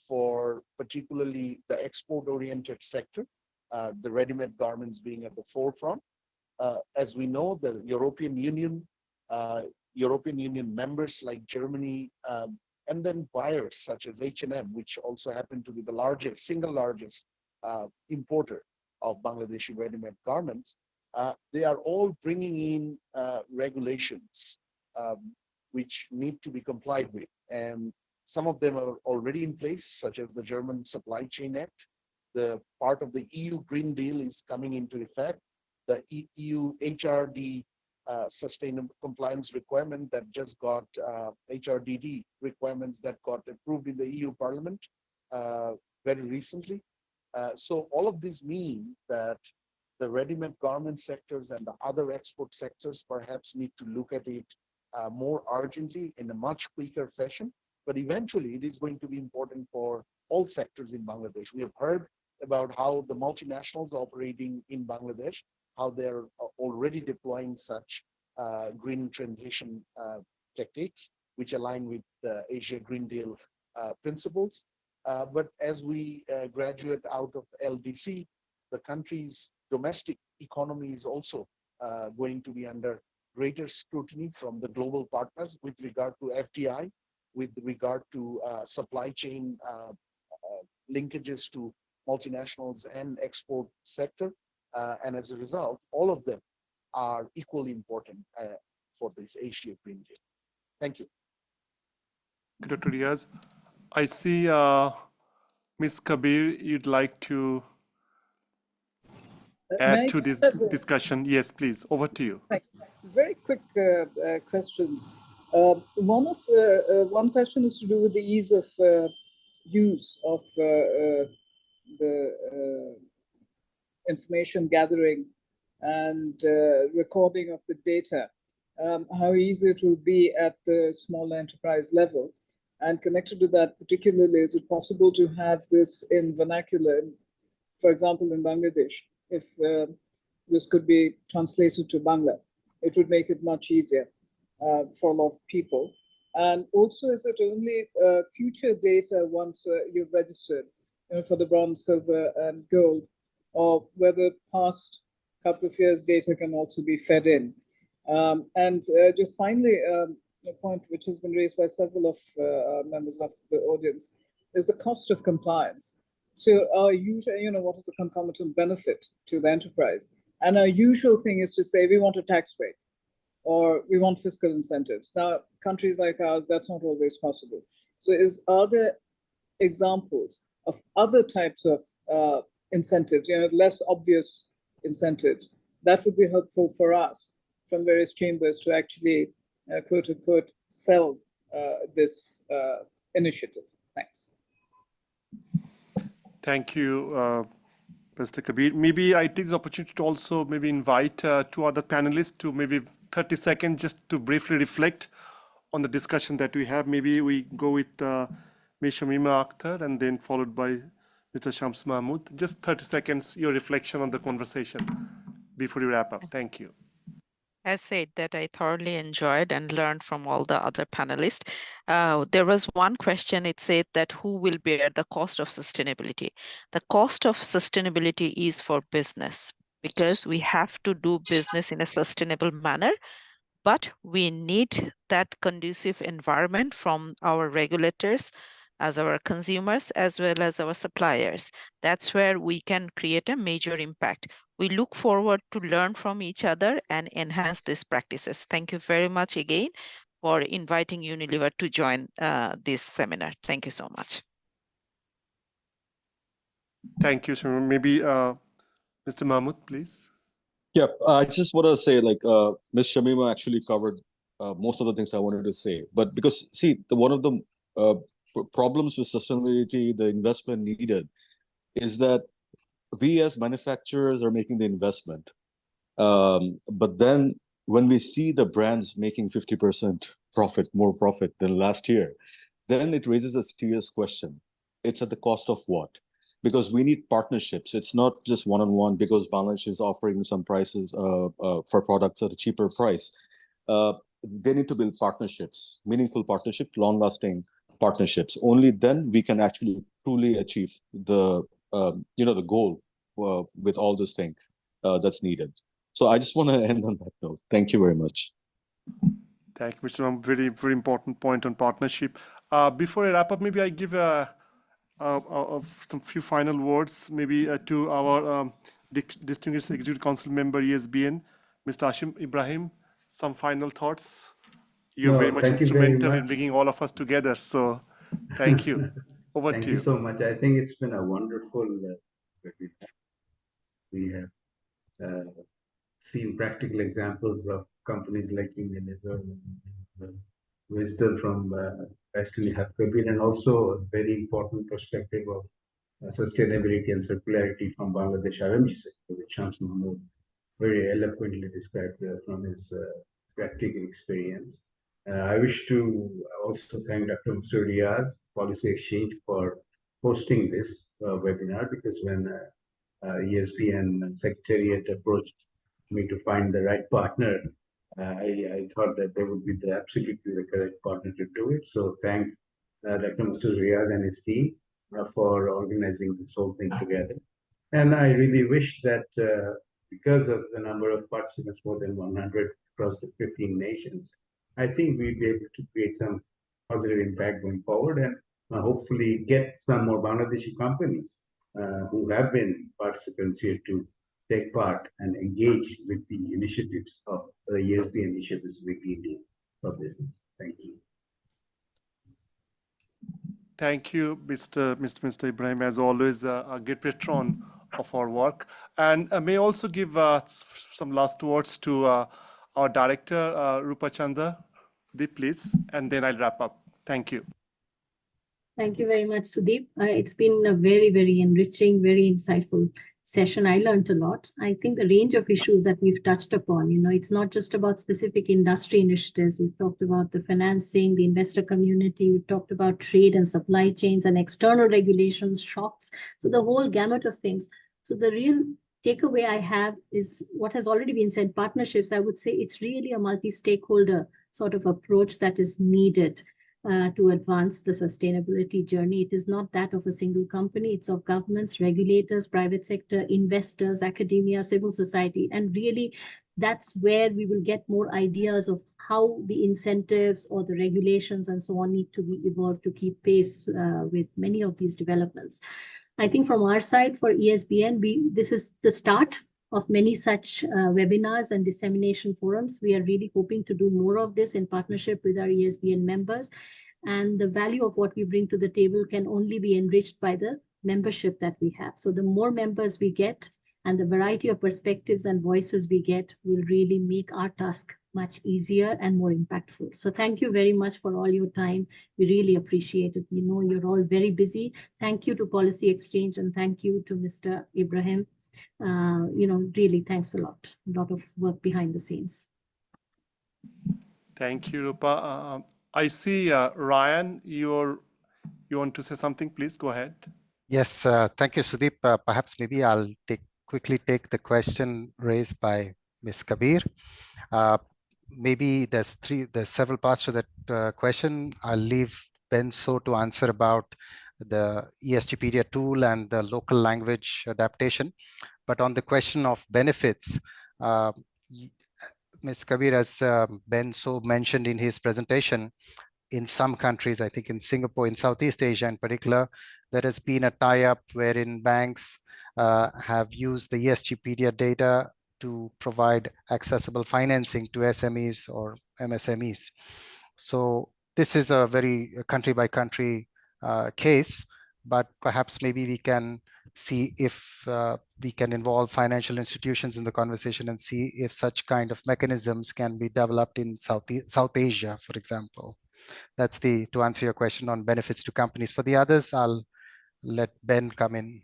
for particularly the export-oriented sector, the ready-made garments being at the forefront. As we know, the European Union members like Germany, and then buyers such as H&M, which also happen to be the single largest importer of Bangladeshi ready-made garments, they are all bringing in regulations which need to be complied with. And some of them are already in place, such as the German Supply Chain Act. The part of the EU Green Deal is coming into effect. The EU HRD sustainable compliance requirement that just got HRDD requirements that got approved in the EU Parliament very recently. So all of these mean that the ready-made garment sectors and the other export sectors perhaps need to look at it more urgently in a much quicker fashion. But eventually it is going to be important for all sectors in Bangladesh. We have heard about how the multinationals operating in Bangladesh, how they're already deploying such green transition techniques, which align with the Asia Green Deal principles. But as we graduate out of LDC, the country's domestic economy is also going to be under greater scrutiny from the global partners with regard to FDI, with regard to supply chain linkages to multinationals and export sector. And as a result, all of them are equally important for this Asia Green Deal. Thank you. Dr. Riaz. I see Ms. Kabir, you'd like to add to this discussion. Yes, please, over to you. Very quick questions. One question is to do with the ease of use of the information gathering and recording of the data. How easy it will be at the small enterprise level. And connected to that particularly, is it possible to have this in vernacular, for example, in Bangladesh? If this could be translated to Bangla, it would make it much easier for a lot of people. And also, is it only future data once you've registered, for the bronze, silver, and gold, or whether past couple of years data can also be fed in? And just finally, a point which has been raised by several of members of the audience is the cost of compliance. So our usual, what is the concomitant benefit to the enterprise? And our usual thing is to say we want a tax break or we want fiscal incentives. Now, countries like ours, that's not always possible. So are there examples of other types of incentives, less obvious incentives that would be helpful for us from various chambers to actually, quote unquote, sell this initiative? Thanks. Thank you, Mr. Kabir. Maybe I take the opportunity to also maybe invite two other panelists to maybe 30 seconds just to briefly reflect on the discussion that we have. Maybe we go with Ms. Shamima Akhtar and then followed by Mr. Shams Mahmood. Just 30 seconds, your reflection on the conversation before you wrap up. Thank you. As said, that I thoroughly enjoyed and learned from all the other panelists. There was one question, it said that who will bear the cost of sustainability? The cost of sustainability is for business because we have to do business in a sustainable manner, but we need that conducive environment from our regulators, as our consumers, as well as our suppliers. That's where we can create a major impact. We look forward to learn from each other and enhance these practices. Thank you very much again for inviting Unilever to join this seminar. Thank you so much. Thank you, Shamima. Maybe Mr. Mahmood, please. Yeah, I just want to say, Ms. Shamima actually covered most of the things I wanted to say. But because, see, one of the problems with sustainability, the investment needed, is that we as manufacturers are making the investment. But then when we see the brands making 50% profit, more profit than last year, then it raises a serious question. It's at the cost of what? Because we need partnerships. It's not just one-on-one because Bangladesh is offering some prices for products at a cheaper price. They need to build partnerships, meaningful partnerships, long-lasting partnerships. Only then we can actually truly achieve the the goal with all this thing that's needed. So I just want to end on that note. Thank you very much. Thank you, Mr. Mam. Very, very important point on partnership. Before I wrap up, maybe I give some few final words, maybe to our distinguished Executive Council member, ESBN, Mr. Ashim Ibrahim. Some final thoughts? You're very much instrumental in bringing all of us together. So thank you. Over to you. Thank you so much. I think it's been a wonderful webinar. We have seen practical examples of companies like Unilever, wisdom from actually Kabir, and also a very important perspective of sustainability and circularity from Bangladesh RMG sector, which Shams Mahmood very eloquently described from his practical experience. I wish to also thank Dr. Mr. Riaz, Policy Exchange, for hosting this webinar, because when ESBN Secretariat approached me to find the right partner. I thought that they would be absolutely the correct partner to do it. So thank Dr. Mr. Riaz and his team for organizing this whole thing together. And I really wish that because of the number of participants, more than 100 across the 15 nations, I think we'd be able to create some positive impact going forward and hopefully get some more Bangladeshi companies who have been participants here to take part and engage with the initiatives of the ESBN Asia-Pacific Green Deal for business. Thank you. Thank you, Mr. Ibrahim, as always, a great patron of our work. And may I also give some last words to our director, Rupa Chanda, please, and then I'll wrap up. Thank you. Thank you very much, Sudeep. It's been a very, very enriching, very insightful session. I learned a lot. I think the range of issues that we've touched upon, it's not just about specific industry initiatives. We've talked about the financing, the investor community. We've talked about trade and supply chains and external regulations, shocks. So the whole gamut of things. So the real takeaway I have is what has already been said, partnerships. I would say it's really a multi-stakeholder sort of approach that is needed to advance the sustainability journey. It is not that of a single company. It's of governments, regulators, private sector, investors, academia, civil society. And really, that's where we will get more ideas of how the incentives or the regulations and so on need to be evolved to keep pace with many of these developments. I think from our side for ESBN, this is the start of many such webinars and dissemination forums. We are really hoping to do more of this in partnership with our ESBN members. And the value of what we bring to the table can only be enriched by the membership that we have. So the more members we get and the variety of perspectives and voices we get will really make our task much easier and more impactful. So thank you very much for all your time. We really appreciate it. We know you're all very busy. Thank you to Policy Exchange and thank you to Mr. Ibrahim. Really thanks a lot. A lot of work behind the scenes. Thank you, Rupa. I see Ryan, you want to say something, please go ahead. Yes, thank you, Sudeep. Perhaps maybe I'll quickly take the question raised by Ms. Kabir. Maybe there's several parts to that question. I'll leave Benso to answer about the ESGpedia tool and the local language adaptation. But on the question of benefits, Ms. Kabir, as Benso mentioned in his presentation, in some countries, I think in Singapore, in Southeast Asia in particular, there has been a tie-up wherein banks have used the ESGpedia data to provide accessible financing to SMEs or MSMEs. So this is a very country-by-country case, but perhaps maybe we can see if we can involve financial institutions in the conversation and see if such kind of mechanisms can be developed in South Asia, for example. That's to answer your question on benefits to companies. For the others, I'll let Ben come in.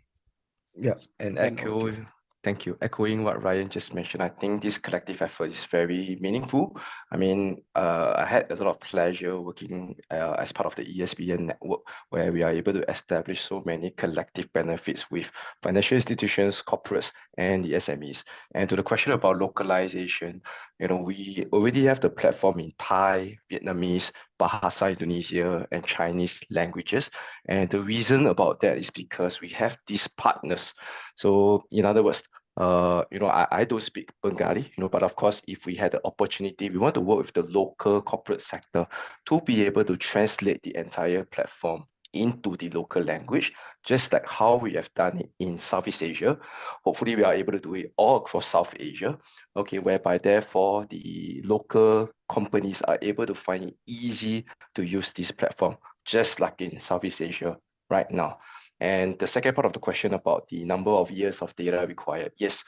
Yes, and thank you. Echoing what Ryan just mentioned, I think this collective effort is very meaningful. I mean, I had a lot of pleasure working as part of the ESBN network, where we are able to establish so many collective benefits with financial institutions, corporates, and the SMEs. And to the question about localization, we already have the platform in Thai, Vietnamese, Bahasa Indonesia, and Chinese languages. And the reason about that is because we have these partners. So in other words, I don't speak Bengali, but of course, if we had the opportunity, we want to work with the local corporate sector to be able to translate the entire platform into the local language, just like how we have done it in Southeast Asia. Hopefully, we are able to do it all across South Asia, whereby therefore the local companies are able to find it easy to use this platform, just like in Southeast Asia right now. And the second part of the question about the number of years of data required. Yes,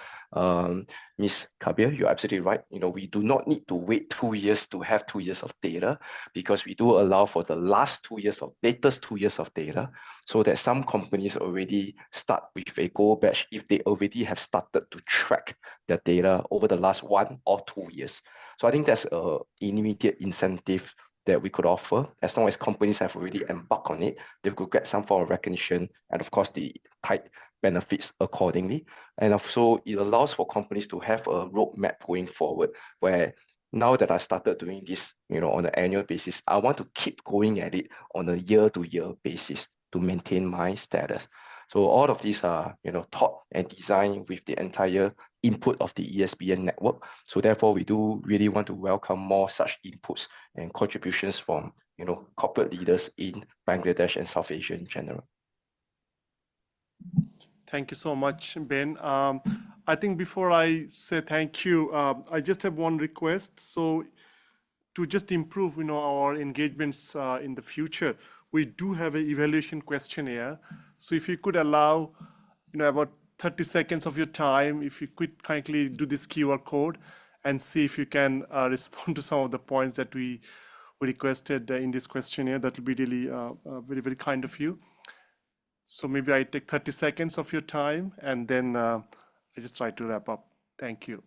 Ms. Kabir, you're absolutely right. We do not need to wait 2 years to have 2 years of data, because we do allow for the latest 2 years of data, so that some companies already start with a goal batch if they already have started to track their data over the last 1 or 2 years. So I think that's an immediate incentive that we could offer. As long as companies have already embarked on it, they could get some form of recognition, and of course the tight benefits accordingly. And also it allows for companies to have a roadmap going forward, where now that I started doing this, on an annual basis, I want to keep going at it on a year-to-year basis to maintain my status. So all of these are, thought and designed with the entire input of the ESBN network. So therefore, we do really want to welcome more such inputs and contributions from, corporate leaders in Bangladesh and South Asia in general. Thank you so much, Ben. I think before I say thank you, I just have one request. So to just improve, our engagements in the future, we do have an evaluation questionnaire. So if you could allow, about 30 seconds of your time, if you could kindly do this QR code and see if you can respond to some of the points that we requested in this questionnaire, that will be really very, very kind of you. So maybe I take 30 seconds of your time and then I just try to wrap up. Thank you.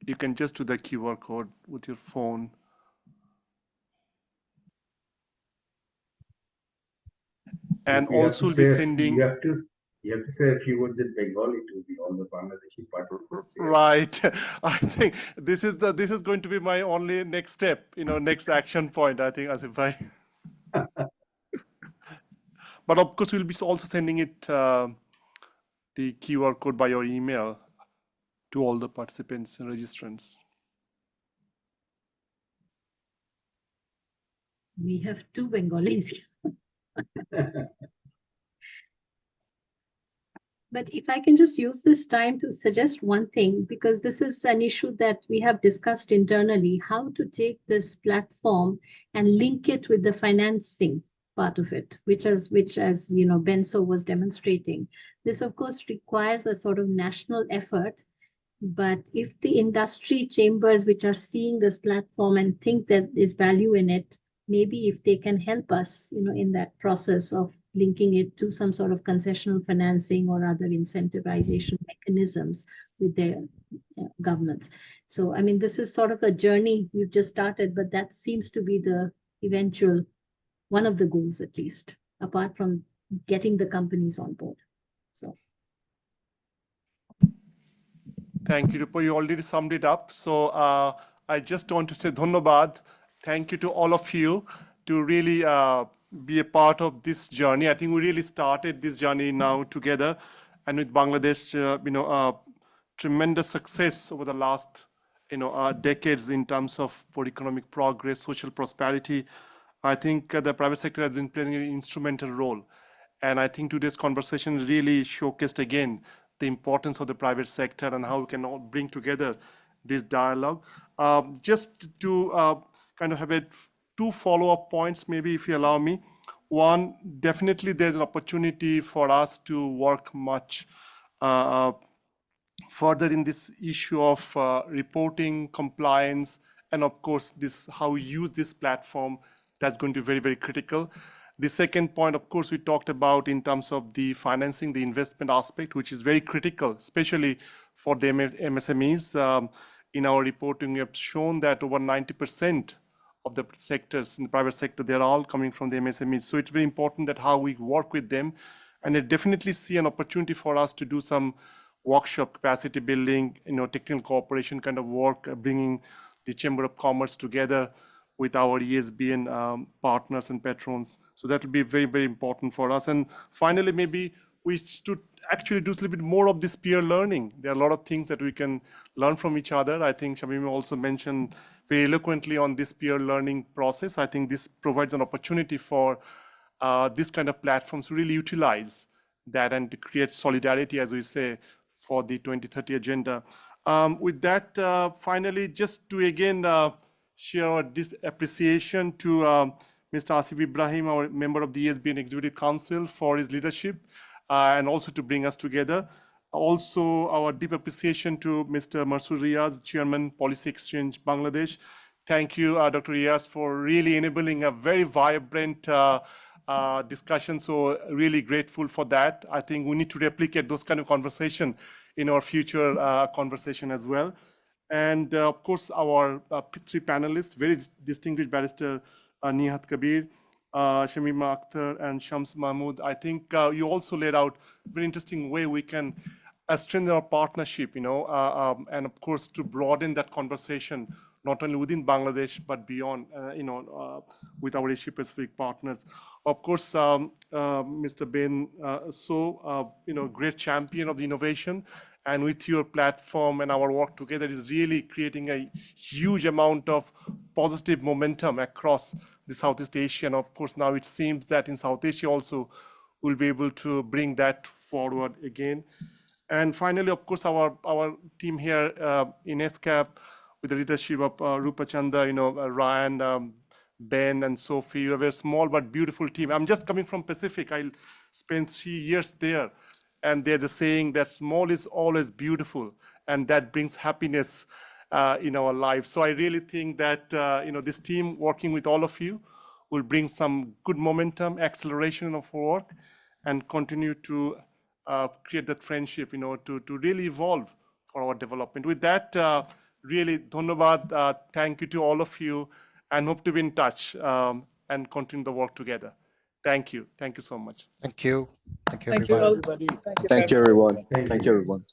You can just do the QR code with your phone. And also be sending. You have to say a few words in Bengali to all the Bangladeshi participants. Right. I think this is going to be my only next step, next action point, I think, Asif bhai. But of course, we'll be also sending it the QR code by your email to all the participants and registrants. We have two Bengalis. But if I can just use this time to suggest one thing, because this is an issue that we have discussed internally, how to take this platform and link it with the financing part of it, which as Benso was demonstrating. This, of course, requires a sort of national effort. But if the industry chambers which are seeing this platform and think that there's value in it, maybe if they can help us, in that process of linking it to some sort of concessional financing or other incentivization mechanisms with their governments. So, I mean, this is sort of a journey we've just started, but that seems to be the eventual, one of the goals at least, apart from getting the companies on board. So. Thank you, Rupa. You already summed it up. So I just want to say dhanyabad. Thank you to all of you to really be a part of this journey. I think we really started this journey now together, and with Bangladesh, tremendous success over the last, decades in terms of for economic progress, social prosperity. I think the private sector has been playing an instrumental role, and I think today's conversation really showcased again the importance of the private sector and how we can all bring together this dialogue. Just to kind of have two follow-up points, maybe if you allow me. One, definitely there's an opportunity for us to work much further in this issue of reporting, compliance, and of course, how we use this platform. That's going to be very, very critical. The second point, of course, we talked about in terms of the financing, the investment aspect, which is very critical, especially for the MSMEs. In our reporting, we have shown that over 90% of the sectors in the private sector, they're all coming from the MSMEs. So it's very important that how we work with them. And I definitely see an opportunity for us to do some workshop, capacity building, technical cooperation kind of work, bringing the Chamber of Commerce together with our ESBN partners and patrons. So that will be very, very important for us. And finally, maybe we should actually do a little bit more of this peer learning. There are a lot of things that we can learn from each other. I think Shamim also mentioned very eloquently on this peer learning process. I think this provides an opportunity for this kind of platforms to really utilize that and to create solidarity, as we say, for the 2030 agenda. With that, finally, just to again, share our appreciation to Mr. Asif Ibrahim, our member of the ESBN Executive Council, for his leadership and also to bring us together. Also, our deep appreciation to Mr. Masood Riaz, Chairman, Policy Exchange, Bangladesh. Thank you, Dr. Riaz, for really enabling a very vibrant discussion. So really grateful for that. I think we need to replicate those kind of conversation in our future conversation as well. And of course, our three panelists, very distinguished barrister Nihat Kabir, Shamima Akhtar and Shams Mahmood. I think you also laid out a very interesting way we can strengthen our partnership, and of course to broaden that conversation, not only within Bangladesh, but beyond, with our Asia-Pacific partners. Of course, Mr. Ben, great champion of the innovation, and with your platform and our work together is really creating a huge amount of positive momentum across the Southeast Asia. And of course, now it seems that in South Asia also, we'll be able to bring that forward again. And finally, of course, our team here in ESCAP, with the leadership of Rupa Chanda, Ryan, Ben, and Sophie, you have a small but beautiful team. I'm just coming from Pacific. I spent 3 years there, and there's a saying that small is always beautiful, and that brings happiness in our lives. So I really think that this team working with all of you will bring some good momentum, acceleration of work, and continue to create that friendship, to really evolve for our development. With that, really, dhanyabad, thank you to all of you, and hope to be in touch and continue the work together. Thank you. Thank you so much. Thank you. Thank you, Thank you, everybody. all. Thank you, Thank you, everyone. Thank Thank you. you, everyone.